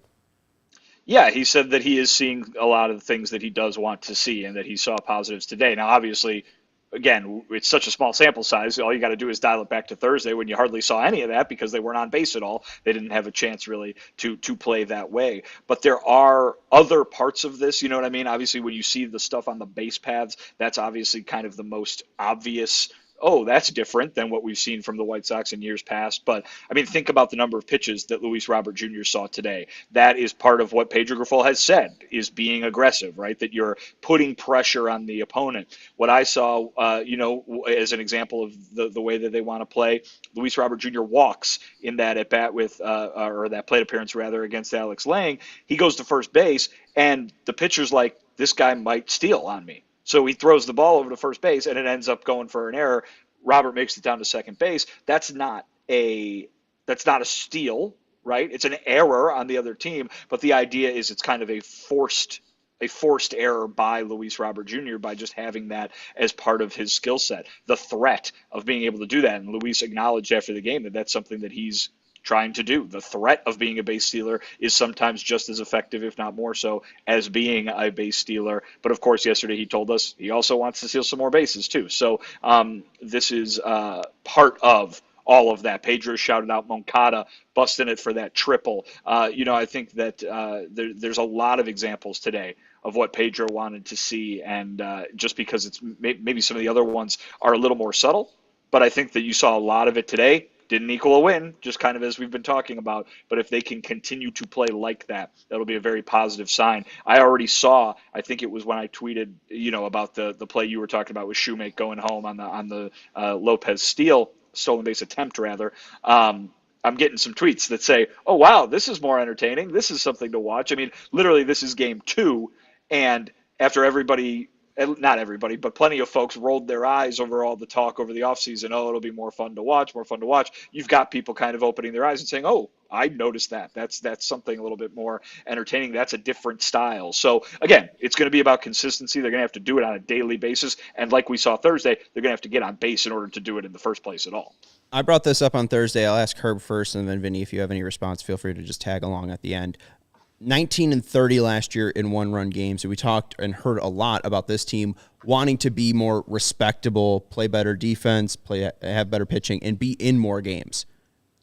Yeah, he said that he is seeing a lot of the things that he does want to see and that he saw positives today. Now, obviously, again, it's such a small sample size. All you got to do is dial it back to Thursday when you hardly saw any of that because they weren't on base at all. They didn't have a chance really to play that way. But there are other parts of this, you know what I mean? Obviously, when you see the stuff on the base paths, that's obviously kind of the most obvious. Oh, that's different than what we've seen from the White Sox in years past. But, I mean, think about the number of pitches that Luis Robert Jr. saw today. That is part of what Pedro Grifol has said is being aggressive, right? That you're putting pressure on the opponent. What I saw, as an example of the way that they want to play, Luis Robert Jr. walks in that at-bat with, or that plate appearance, rather, against Alex Lang. He goes to first base, and the pitcher's like, this guy might steal on me. So he throws the ball over to first base, and it ends up going for an error. Robert makes it down to second base. That's not a steal, right? It's an error on the other team. But the idea is it's kind of a forced error by Luis Robert Jr. by just having that as part of his skill set. The threat of being able to do that, and Luis acknowledged after the game that that's something that he's trying to do. The threat of being a base stealer is sometimes just as effective, if not more so, as being a base stealer. But of course, yesterday he told us he also wants to steal some more bases too. So this is part of all of that. Pedro shouted out Moncada, busting it for that triple. I think that there's a lot of examples today of what Pedro wanted to see, and just because it's maybe some of the other ones are a little more subtle, but I think that you saw a lot of it today. Didn't equal a win, just kind of as we've been talking about. But if they can continue to play like that, that'll be a very positive sign. I already saw, I think it was when I tweeted, about the play you were talking about with Shoemake going home on the Lopez stolen base attempt, rather. I'm getting some tweets that say, oh, wow, this is more entertaining. This is something to watch. I mean, literally, this is game 2. And after not everybody, but plenty of folks rolled their eyes over all the talk over the offseason. Oh, it'll be more fun to watch. You've got people kind of opening their eyes and saying, oh, I noticed that. That's something a little bit more entertaining. That's a different style. So, again, it's going to be about consistency. They're going to have to do it on a daily basis. And like we saw Thursday, they're going to have to get on base in order to do it in the first place at all. I brought this up on Thursday. I'll ask Herb first, and then Vinny, if you have any response, feel free to just tag along at the end. 19-30 last year in one-run games. So we talked and heard a lot about this team wanting to be more respectable, play better defense, have better pitching, and be in more games.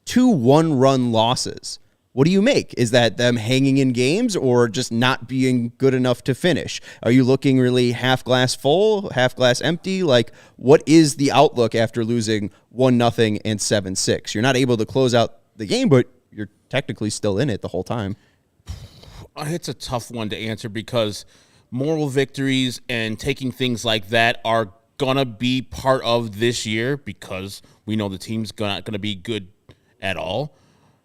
2 one-run losses. What do you make? Is that them hanging in games or just not being good enough to finish? Are you looking really half glass full, half glass empty? Like, what is the outlook after losing 1-0 and 7-6? You're not able to close out the game, but you're technically still in it the whole time. It's a tough one to answer because moral victories and taking things like that are going to be part of this year because we know the team's not going to be good at all.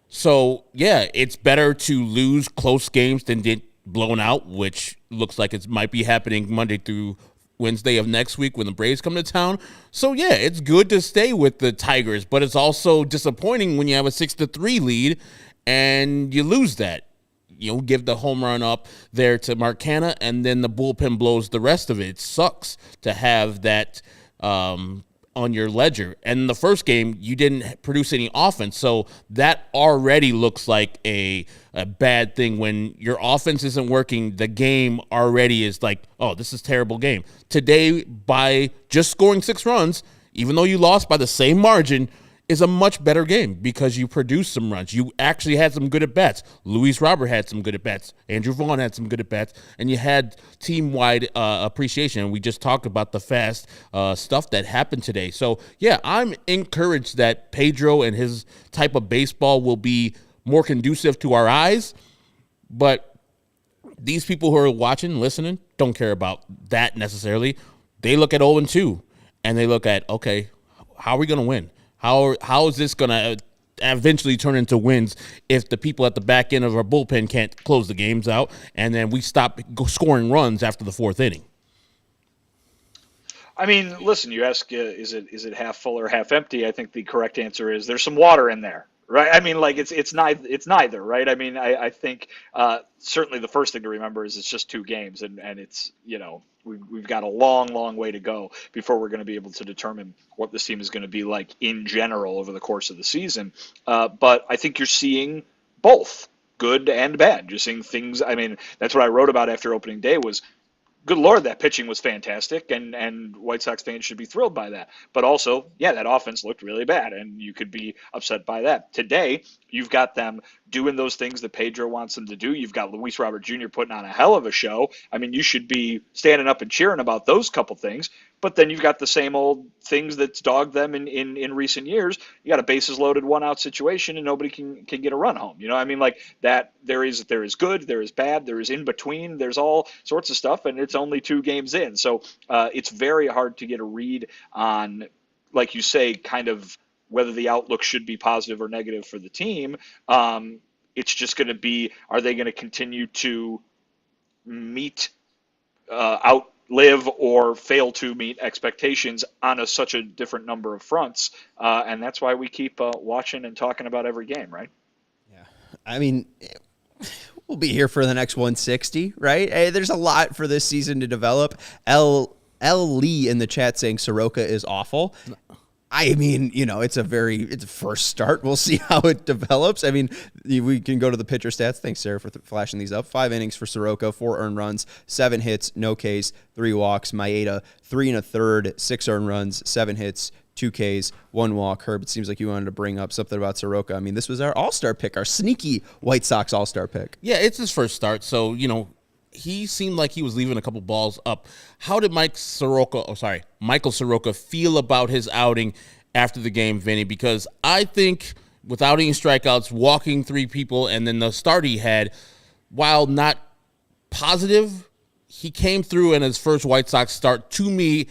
So, yeah, it's better to lose close games than get blown out, which looks like it might be happening Monday through Wednesday of next week when the Braves come to town. So, yeah, it's good to stay with the Tigers, but it's also disappointing when you have a 6-3 lead and you lose that. Give the home run up there to Mark Canha, and then the bullpen blows the rest of it. It sucks to have that on your ledger. And the first game, you didn't produce any offense, so that already looks like a bad thing. When your offense isn't working, the game already is like, oh, this is a terrible game. Today, by just scoring 6 runs, even though you lost by the same margin, is a much better game because you produced some runs. You actually had some good at-bats. Luis Robert had some good at-bats. Andrew Vaughn had some good at-bats. And you had team-wide appreciation. And we just talked about the fast stuff that happened today. So, yeah, I'm encouraged that Pedro and his type of baseball will be more conducive to our eyes. But these people who are watching, listening, don't care about that necessarily. They look at 0-2, and they look at, okay, how are we going to win? How is this going to eventually turn into wins if the people at the back end of our bullpen can't close the games out, and then we stop scoring runs after the fourth inning? I mean, listen, you ask, is it half full or half empty? I think the correct answer is there's some water in there, right? I mean, like it's neither, right? I mean, I think certainly the first thing to remember is it's just 2 games, and it's, we've got a long way to go before we're going to be able to determine what this team is going to be like in general over the course of the season. But I think you're seeing both good and bad. You're seeing things. I mean, that's what I wrote about after opening day was, good Lord, that pitching was fantastic, and White Sox fans should be thrilled by that. But also, yeah, that offense looked really bad, and you could be upset by that. Today, you've got them doing those things that Pedro wants them to do. You've got Luis Robert Jr. putting on a hell of a show. I mean, you should be standing up and cheering about those couple things. But then you've got the same old things that's dogged them in recent years. You got a bases loaded 1-out situation, and nobody can get a run home. I mean, like that. There is good, there is bad, there is in between. There's all sorts of stuff, and it's only 2 games in, so it's very hard to get a read on, like you say, kind of whether the outlook should be positive or negative for the team. It's just going to be, are they going to continue to outlive or fail to meet expectations on such a different number of fronts? And that's why we keep watching and talking about every game, right? Yeah. I mean, we'll be here for the next 160, right? Hey, there's a lot for this season to develop. L. Lee in the chat saying Soroka is awful. I mean, it's a first start. We'll see how it develops. I mean, we can go to the pitcher stats. Thanks, Sarah, for flashing these up. 5 innings for Soroka, 4 earned runs, 7 hits, no Ks, 3 walks. Maeda, 3 1/3, 6 earned runs, 7 hits, 2 Ks, 1 walk. Herb, it seems like you wanted to bring up something about Soroka. I mean, this was our all-star pick, our sneaky White Sox all-star pick. Yeah, it's his first start, so, he seemed like he was leaving a couple balls up. How did Michael Soroka feel about his outing after the game, Vinny? Because I think without any strikeouts, walking 3 people, and then the start he had, while not positive, he came through, and his first White Sox start, to me,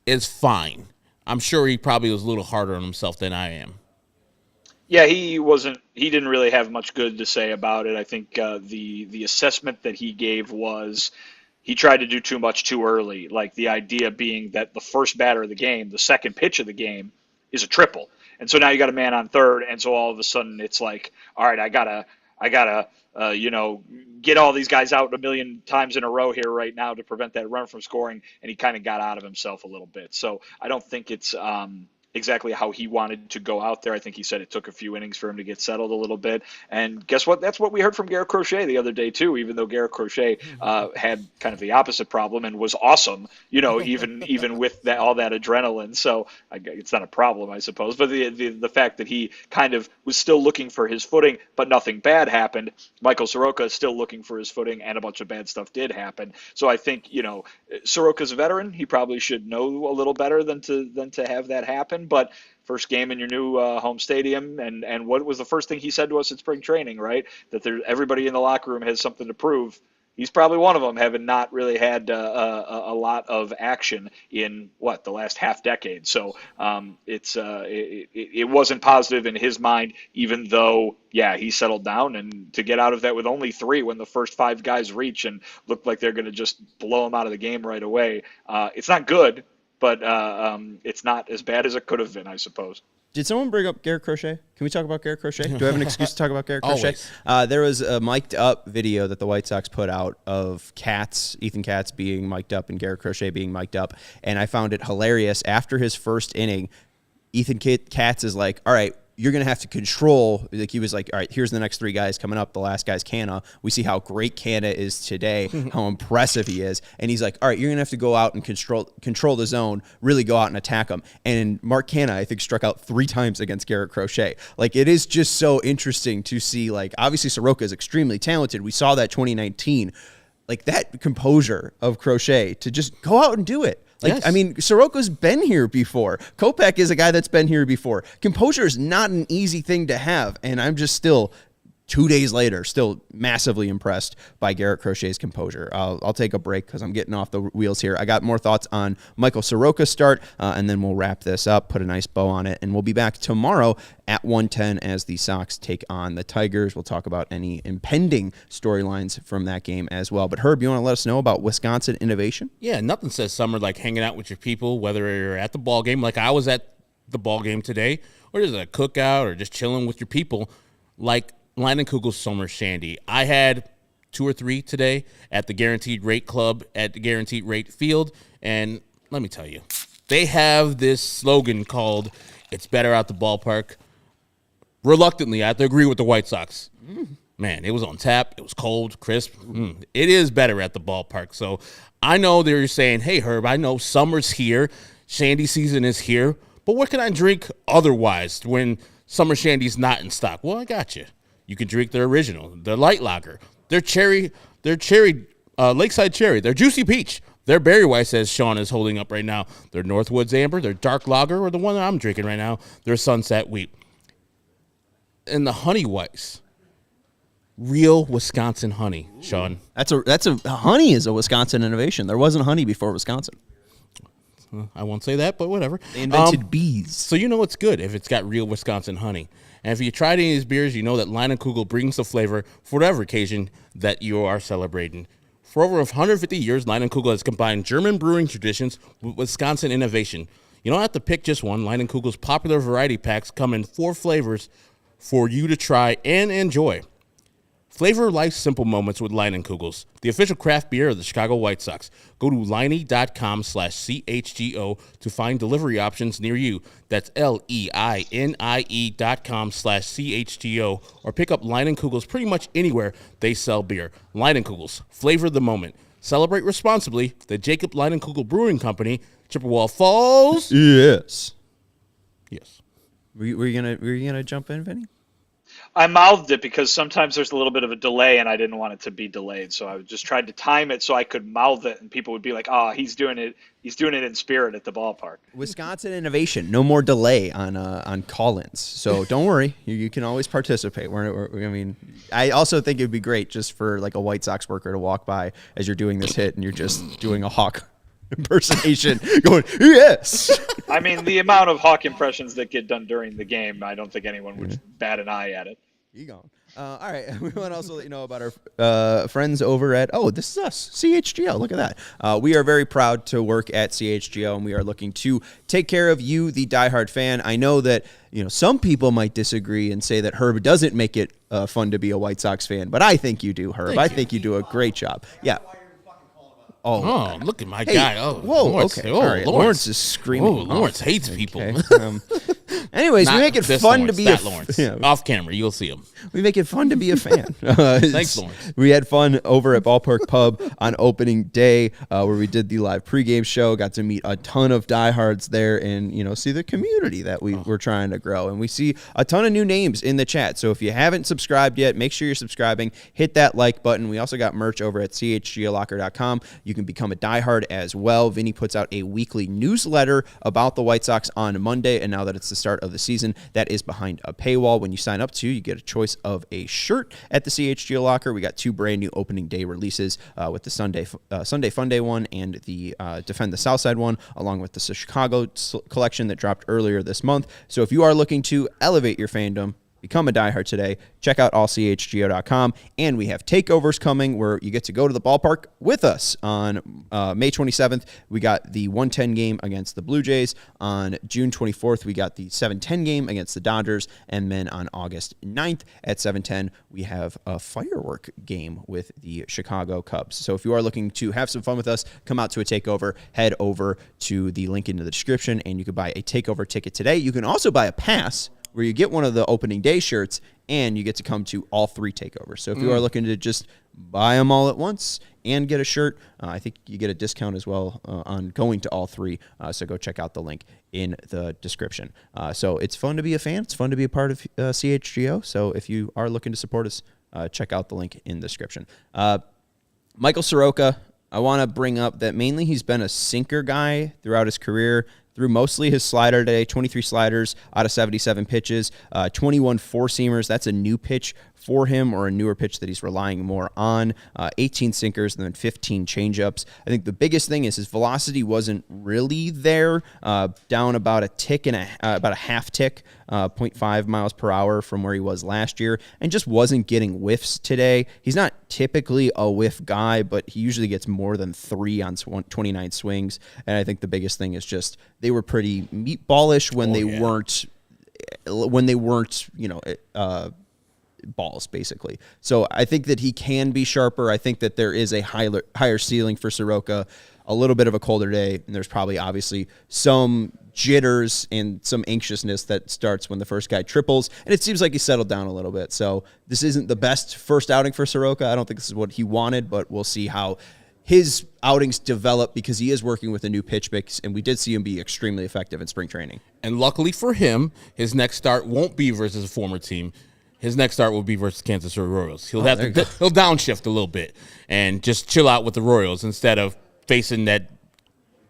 is fine. I'm sure he probably was a little harder on himself than I am. Yeah, he didn't really have much good to say about it. I think the assessment that he gave was he tried to do too much too early. Like the idea being that the first batter of the game, the second pitch of the game, is a triple. And so now you got a man on third, and so all of a sudden it's like, all right, I gotta get all these guys out 1 million times in a row here right now to prevent that run from scoring. And he kind of got out of himself a little bit. So I don't think it's exactly how he wanted to go out there. I think he said it took a few innings for him to get settled a little bit. And guess what? That's what we heard from Garrett Crochet the other day too, even though Garrett Crochet had kind of the opposite problem and was awesome, even with all that adrenaline. So it's not a problem, I suppose. But the fact that he kind of was still looking for his footing, but nothing bad happened. Michael Soroka is still looking for his footing, and a bunch of bad stuff did happen. So I think, Soroka's a veteran. He probably should know a little better than to have that happen. But first game in your new home stadium, and what was the first thing he said to us at spring training, right? That everybody in the locker room has something to prove. He's probably one of them, having not really had a lot of action in the last half decade. So it wasn't positive in his mind, even though he settled down, and to get out of that with only 3 when the first 5 guys reach and look like they're going to just blow him out of the game right away. It's not good. But it's not as bad as it could have been, I suppose. Did someone bring up Garrett Crochet? Can we talk about Garrett Crochet? Do I have an excuse to talk about Garrett Crochet? There was a mic'd up video that the White Sox put out of Ethan Katz being mic'd up and Garrett Crochet being mic'd up, and I found it hilarious. After his first inning, Ethan Katz is like, all right, you're going to have to control. Like he was like, all right, here's the next 3 guys coming up. The last guy's Canna. We see how great Canna is today, how impressive he is. And he's like, all right, you're going to have to go out and control the zone, really go out and attack him. And Mark Canna, I think, struck out 3 times against Garrett Crochet. Like, it is just so interesting to see, like, obviously Soroka is extremely talented. We saw that 2019. Like, that composure of Crochet to just go out and do it. Like, yes. I mean, Soroka's been here before. Kopech is a guy that's been here before. Composure is not an easy thing to have, and I'm just still 2 days later, still massively impressed by Garrett Crochet's composure. I'll take a break because I'm getting off the wheels here. I got more thoughts on Michael Soroka's start, and then we'll wrap this up, put a nice bow on it, and we'll be back tomorrow at 1:10 as the Sox take on the Tigers. We'll talk about any impending storylines from that game as well. But Herb, you want to let us know about Wisconsin innovation? Yeah, nothing says summer like hanging out with your people, whether you're at the ball game, like I was at the ball game today, or just a cookout, or just chilling with your people, like Leinenkugel's Summer Shandy. I had 2 or 3 today at the Guaranteed Rate Club at the Guaranteed Rate Field, and let me tell you, they have this slogan called "It's better at the ballpark." Reluctantly, I have to agree with the White Sox. Man, it was on tap. It was cold, crisp. It is better at the ballpark. So I know they're saying, hey, Herb, I know summer's here. Shandy season is here. But what can I drink otherwise when Summer Shandy's not in stock? Well, I got you. You can drink their original, their light lager, their Lakeside Cherry, their Juicy Peach, their Berry Weiss, as Sean is holding up right now, their Northwoods Amber, their Dark Lager, or the one that I'm drinking right now, their Sunset Wheat. And the Honey Weiss, real Wisconsin honey, Sean. That's a honey is a Wisconsin innovation. There wasn't honey before Wisconsin. I won't say that, but whatever. They invented bees. So you know it's good if it's got real Wisconsin honey. And if you tried any of these beers, you know that Leinenkugel brings the flavor for whatever occasion that you are celebrating. For over 150 years, Leinenkugel has combined German brewing traditions with Wisconsin innovation. You don't have to pick just one. Leinenkugel's popular variety packs come in 4 flavors for you to try and enjoy. Flavor life's simple moments with Leinenkugels, the official craft beer of the Chicago White Sox. Go to Leine.com/CHGO to find delivery options near you. That's LEINIE.com/CHGO, or pick up Leinenkugels pretty much anywhere they sell beer. Leinenkugels, flavor the moment. Celebrate responsibly. The Jacob Leinenkugel Brewing Company, Chippewa Falls. Yes. Yes. Were you gonna jump in, Vinny? I mouthed it because sometimes there's a little bit of a delay, and I didn't want it to be delayed. So I just tried to time it so I could mouth it, and people would be like, "Oh, he's doing it. He's doing it in spirit at the ballpark." Wisconsin innovation. No more delay on call-ins. So don't worry. You can always participate. I also think it would be great just for like a White Sox worker to walk by as you're doing this hit, and you're just doing a Hawk impersonation, going, yes. I mean, the amount of Hawk impressions that get done during the game, I don't think anyone would bat an eye at it. You going. All right. We want to also let you know about our friends over at, this is us, CHGO. Look at that. We are very proud to work at CHGO, and we are looking to take care of you, the diehard fan. I know that some people might disagree and say that Herb doesn't make it fun to be a White Sox fan, but I think you do, Herb. I think you do a great job. Yeah. Oh, look at my guy. Oh, whoa, Lawrence. okay. Oh, All right. Lawrence is screaming. Oh, Lawrence hates people. Anyways, we make it fun to be a Lawrence. Yeah. Off camera, you'll see him. We make it fun to be a fan. Thanks, Lawrence. We had fun over at Ballpark Pub on opening day where we did the live pregame show, got to meet a ton of diehards there and, see the community that we're trying to grow. And we see a ton of new names in the chat. So if you haven't subscribed yet, make sure you're subscribing. Hit that like button. We also got merch over at chgolocker.com. You can become a diehard as well. Vinny puts out a weekly newsletter about the White Sox on Monday. And now that it's the start of the season, that is behind a paywall. When you sign up you get a choice of a shirt at the CHGO Locker. We got 2 brand new opening day releases with the Sunday Fun Day one and the Defend the Southside one, along with the Chicago collection that dropped earlier this month. So if you are looking to elevate your fandom, become a diehard today, check out allchgo.com. And we have takeovers coming where you get to go to the ballpark with us on May 27th. We got the 1:10 game against the Blue Jays. On June 24th, we got the 7:10 game against the Dodgers. And then on August 9th at 7:10, we have a firework game with the Chicago Cubs. So if you are looking to have some fun with us, come out to a takeover, head over to the link in the description, and you can buy a takeover ticket today. You can also buy a pass where you get one of the opening day shirts and you get to come to all 3 takeovers. So if you are looking to just buy them all at once and get a shirt, I think you get a discount as well on going to all 3. So go check out the link in the description. So it's fun to be a fan. It's fun to be a part of CHGO. So if you are looking to support us, check out the link in the description. Michael Soroka, I want to bring up that mainly he's been a sinker guy throughout his career. Threw mostly his slider today, 23 sliders out of 77 pitches, 21 four-seamers. That's a new pitch for him or a newer pitch that he's relying more on. 18 sinkers and then 15 changeups. I think the biggest thing is his velocity wasn't really there, down about a half tick, 0.5 miles per hour from where he was last year, and just wasn't getting whiffs today. He's not typically a whiff guy, but he usually gets more than 3 on 29 swings. And I think the biggest thing is just they were pretty meatballish when they weren't, balls, basically. So I think that he can be sharper. I think that there is a higher ceiling for Soroka. A little bit of a colder day, and there's probably obviously some jitters and some anxiousness that starts when the first guy triples, and it seems like he settled down a little bit. So this isn't the best first outing for Soroka. I don't think this is what he wanted, but we'll see how his outings develop because he is working with a new pitch mix, and we did see him be extremely effective in spring training. And luckily for him, his next start won't be versus a former team. His next start will be versus Kansas City Royals. He'll downshift a little bit and just chill out with the Royals instead of facing that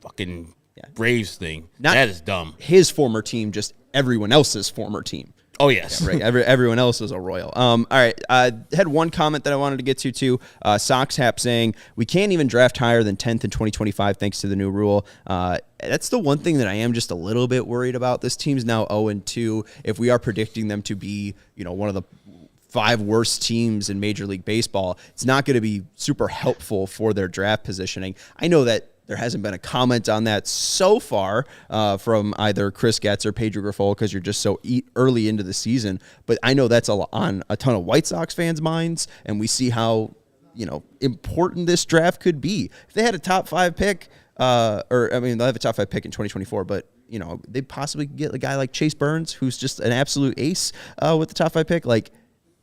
fucking Braves thing. That is dumb. His former team, just everyone else's former team. Oh, yes. Yeah, right. Everyone else is a Royal. All right. I had one comment that I wanted to get to, too. Sox Hap saying, we can't even draft higher than 10th in 2025 thanks to the new rule. That's the one thing that I am just a little bit worried about. This team's now 0-2. If we are predicting them to be, one of the 5 worst teams in Major League Baseball, it's not going to be super helpful for their draft positioning. I know that there hasn't been a comment on that so far from either Chris Getz or Pedro Grifol because you're just so early into the season. But I know that's on a ton of White Sox fans' minds, and we see how important this draft could be. If they had a top 5 pick, they'll have a top 5 pick in 2024, but they possibly could get a guy like Chase Burns, who's just an absolute ace with the top 5 pick. Like,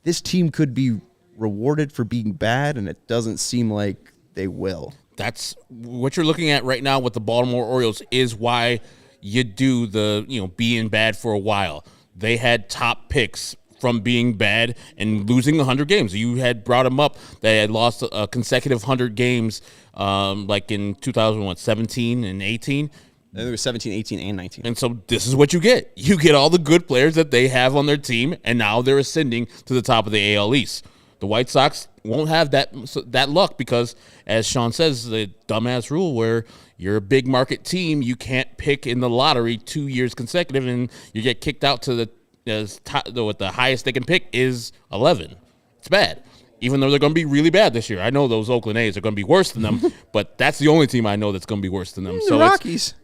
this team could be rewarded for being bad, and it doesn't seem like they will. That's what you're looking at right now with the Baltimore Orioles is why you do the, being bad for a while. They had top picks from being bad and losing 100 games. You had brought them up. They had lost a consecutive 100 games like in 2017 and 18. I think it was 17, 18, and 19. And so this is what you get. You get all the good players that they have on their team, and now they're ascending to the top of the AL East. The White Sox won't have that luck because, as Sean says, the dumbass rule where you're a big market team, you can't pick in the lottery 2 years consecutive, and you get kicked out to the highest they can pick is 11. It's bad. Even though they're going to be really bad this year. I know those Oakland A's are going to be worse than them, but that's the only team I know that's going to be worse than them. So the Rockies.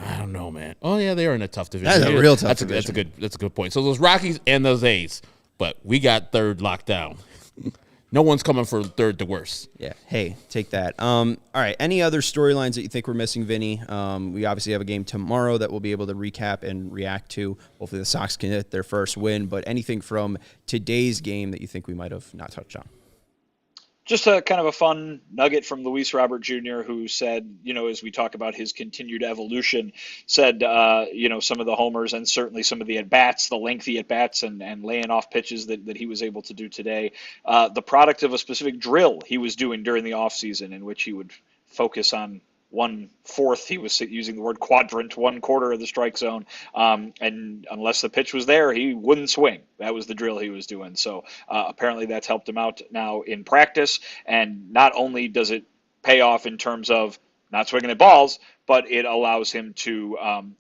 I don't know, man. Oh yeah, they are in a tough division. That's a real tough division. That's a good point. So those Rockies and those A's, but we got third locked down. No one's coming for third to worst. Yeah. Hey, take that. All right. Any other storylines that you think we're missing, Vinny? We obviously have a game tomorrow that we'll be able to recap and react to. Hopefully the Sox can get their first win. But anything from today's game that you think we might have not touched on? Just a kind of a fun nugget from Luis Robert Jr., who said, as we talk about his continued evolution, said, some of the homers and certainly some of the at-bats, the lengthy at-bats and laying off pitches that he was able to do today, the product of a specific drill he was doing during the offseason in which he would focus on 1/4, he was using the word quadrant, 1/4 of the strike zone. And unless the pitch was there, he wouldn't swing. That was the drill he was doing. So apparently that's helped him out now in practice. And not only does it pay off in terms of not swinging at balls, but it allows him to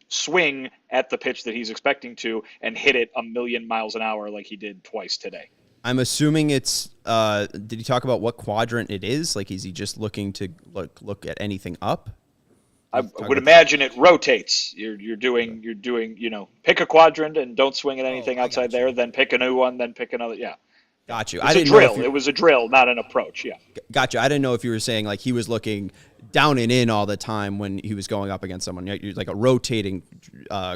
swing at the pitch that he's expecting to and hit it 1,000,000 miles an hour like he did twice today. I'm assuming it's. Did he talk about what quadrant it is? Like, is he just looking to look at anything up? I would imagine it rotates. You're doing. Pick a quadrant and don't swing at anything outside there. Then pick a new one. Then pick another. Yeah. Got you. It's a drill. It was a drill, not an approach. Yeah. Got you. I didn't know if you were saying like he was looking down and in all the time when he was going up against someone. You're like a rotating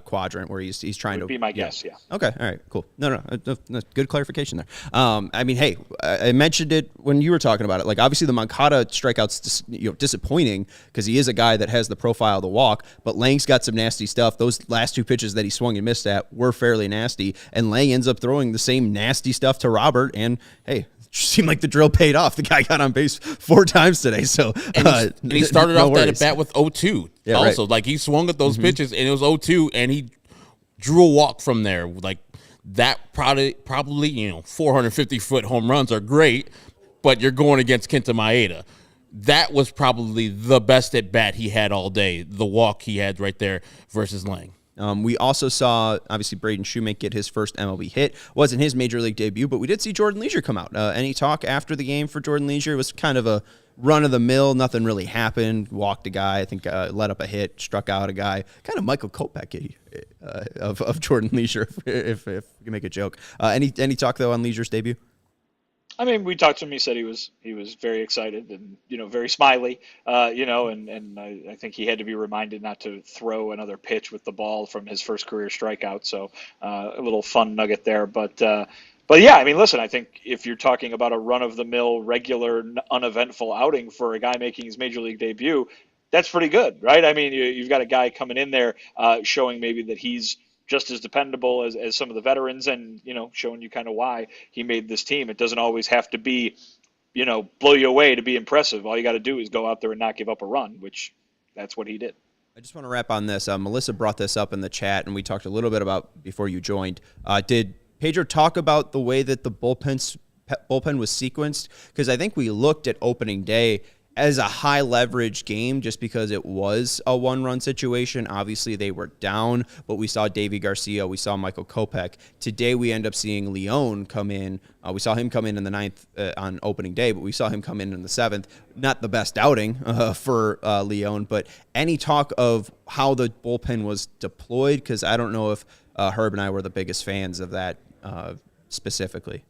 quadrant where he's trying to be my guess. Yeah. Okay. All right. Cool. No. Good clarification there. Hey, I mentioned it when you were talking about it. Like, obviously the Moncada strikeouts, disappointing because he is a guy that has the profile to walk. But Lang's got some nasty stuff. Those last 2 pitches that he swung and missed at were fairly nasty, and Lang ends up throwing the same nasty stuff to Robert. And hey, seemed like the drill paid off. The guy got on base 4 times today. So and he started off that at bat with 0-2. Yeah, also, right. Like he swung at those pitches and it was 0-2, and he drew a walk from there. Like that probably 450-foot home runs are great, but you're going against Kenta Maeda. That was probably the best at bat he had all day, the walk he had right there versus Lang. We also saw, obviously, Braden Shoemake get his first MLB hit. Wasn't his major league debut, but we did see Jordan Leisure come out. Any talk after the game for Jordan Leisure? It was kind of a run-of-the-mill. Nothing really happened. Walked a guy. I think let up a hit, struck out a guy. Kind of Michael Kopech of Jordan Leisure, if we can make a joke. Any talk, though, on Leisure's debut? I mean, we talked to him. He said he was very excited and very smiley, and I think he had to be reminded not to throw another pitch with the ball from his first career strikeout. So a little fun nugget there, but yeah, I mean, listen, I think if you're talking about a run of the mill, regular, uneventful outing for a guy making his major league debut, that's pretty good, right? I mean, you've got a guy coming in there showing maybe that he's just as dependable as some of the veterans, and showing you kind of why he made this team. It doesn't always have to be blow you away to be impressive. All you got to do is go out there and not give up a run, which that's what he did. I just want to wrap on this. Melissa brought this up in the chat, and we talked a little bit about before you joined. Did Pedro talk about the way that the bullpen was sequenced? Because I think we looked at opening day as a high leverage game just because it was a one-run situation. Obviously, they were down, but we saw Davy Garcia, we saw Michael Kopech. Today, we end up seeing Leon come in. We saw him come in the ninth on opening day, but we saw him come in the seventh. Not the best outing for Leon, but any talk of how the bullpen was deployed? Because I don't know if Herb and I were the biggest fans of that specifically.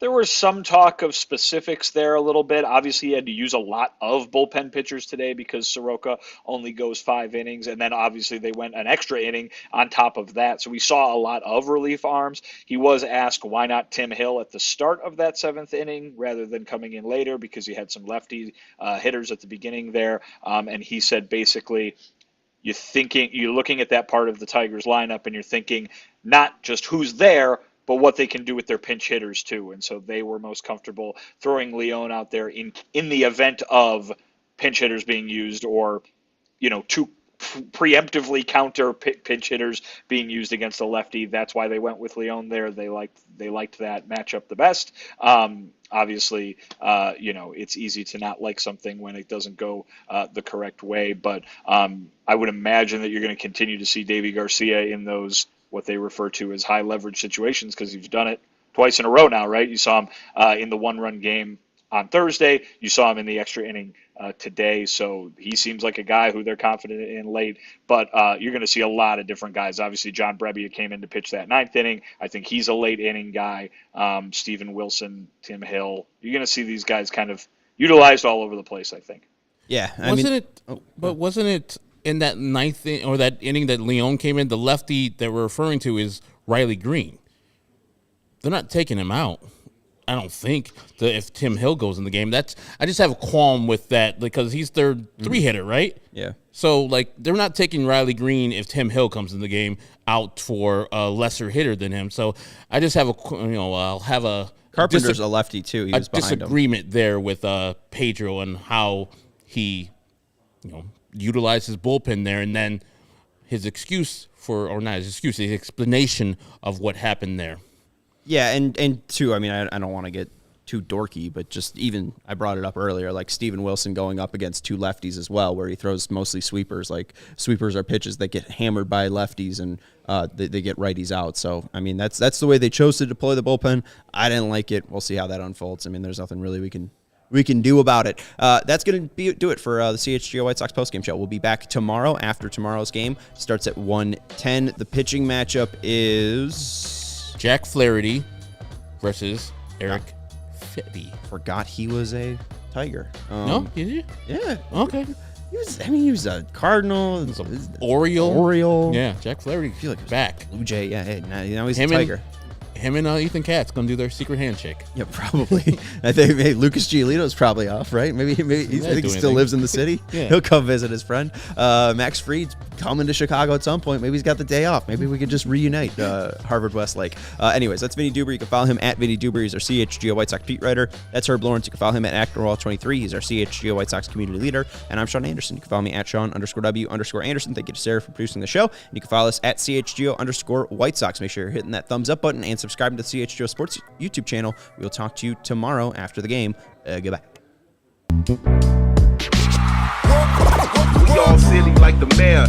There was some talk of specifics there a little bit. Obviously, he had to use a lot of bullpen pitchers today because Soroka only goes 5 innings. And then obviously they went an extra inning on top of that. So we saw a lot of relief arms. He was asked why not Tim Hill at the start of that 7th inning rather than coming in later because he had some lefty hitters at the beginning there. And he said basically, you're looking at that part of the Tigers lineup and you're thinking not just who's there, but what they can do with their pinch hitters too. And so they were most comfortable throwing Leon out there in the event of pinch hitters being used or, to preemptively counter pinch hitters being used against a lefty. That's why they went with Leon there. They liked that matchup the best. Obviously, it's easy to not like something when it doesn't go the correct way. But I would imagine that you're going to continue to see Davy Garcia in those what they refer to as high leverage situations because he's done it twice in a row now, right? You saw him in the 1-run game on Thursday. You saw him in the extra inning today. So he seems like a guy who they're confident in late. But you're going to see a lot of different guys. Obviously, John Brebbia came in to pitch that 9th inning. I think he's a late inning guy. Steven Wilson, Tim Hill. You're going to see these guys kind of utilized all over the place, I think. Yeah. Wasn't it in that 9th or that inning that Leon came in, the lefty that we're referring to is Riley Green. They're not taking him out. I don't think if Tim Hill goes in the game. I just have a qualm with that because he's their 3-hitter, right? Yeah. So they're not taking Riley Green if Tim Hill comes in the game out for a lesser hitter than him. So I just have I'll have a Carpenter's a lefty too. He was behind him. Disagreement there with Pedro and how he utilize his bullpen there, and then his explanation of what happened there. Yeah, and too, I mean, I don't want to get too dorky, but just even, I brought it up earlier, like Steven Wilson going up against 2 lefties as well, where he throws mostly sweepers. Like, sweepers are pitches that get hammered by lefties, and they get righties out. So, I mean, that's the way they chose to deploy the bullpen. I didn't like it. We'll see how that unfolds. I mean, there's nothing really we can do about it. That's going to do it for the CHGO White Sox postgame show. We'll be back tomorrow after tomorrow's game. Starts at 1:10. The pitching matchup is Jack Flaherty versus Eric Fibby. Forgot he was a Tiger. No, did you? Yeah. Okay. He was a Cardinal. He was an Oriole. Oriole. Yeah, Jack Flaherty. I feel like he was back. Blue Jay. Yeah. Now he's a Tiger. him and Ethan Katz going to do their secret handshake. Yeah, probably. I think Lucas Giolito's probably off, right? Maybe I think he still lives in the city. Yeah. He'll come visit his friend. Max Fried's coming to Chicago at some point. Maybe he's got the day off. Maybe we could just reunite Harvard Westlake. Anyways, that's Vinnie Duber. You can follow him at Vinnie Duber. He's our CHGO White Sox beat writer. That's Herb Lawrence. You can follow him at ActorWall23. He's our CHGO White Sox community leader. And I'm Sean Anderson. You can follow me at Sean_W_Anderson. Thank you to Sarah for producing the show. And you can follow us at CHGO_White Sox. Make sure you're hitting that thumbs up button and subscribing to the CHGO Sports YouTube channel. We will talk to you tomorrow after the game. Goodbye. We all silly like the mayor.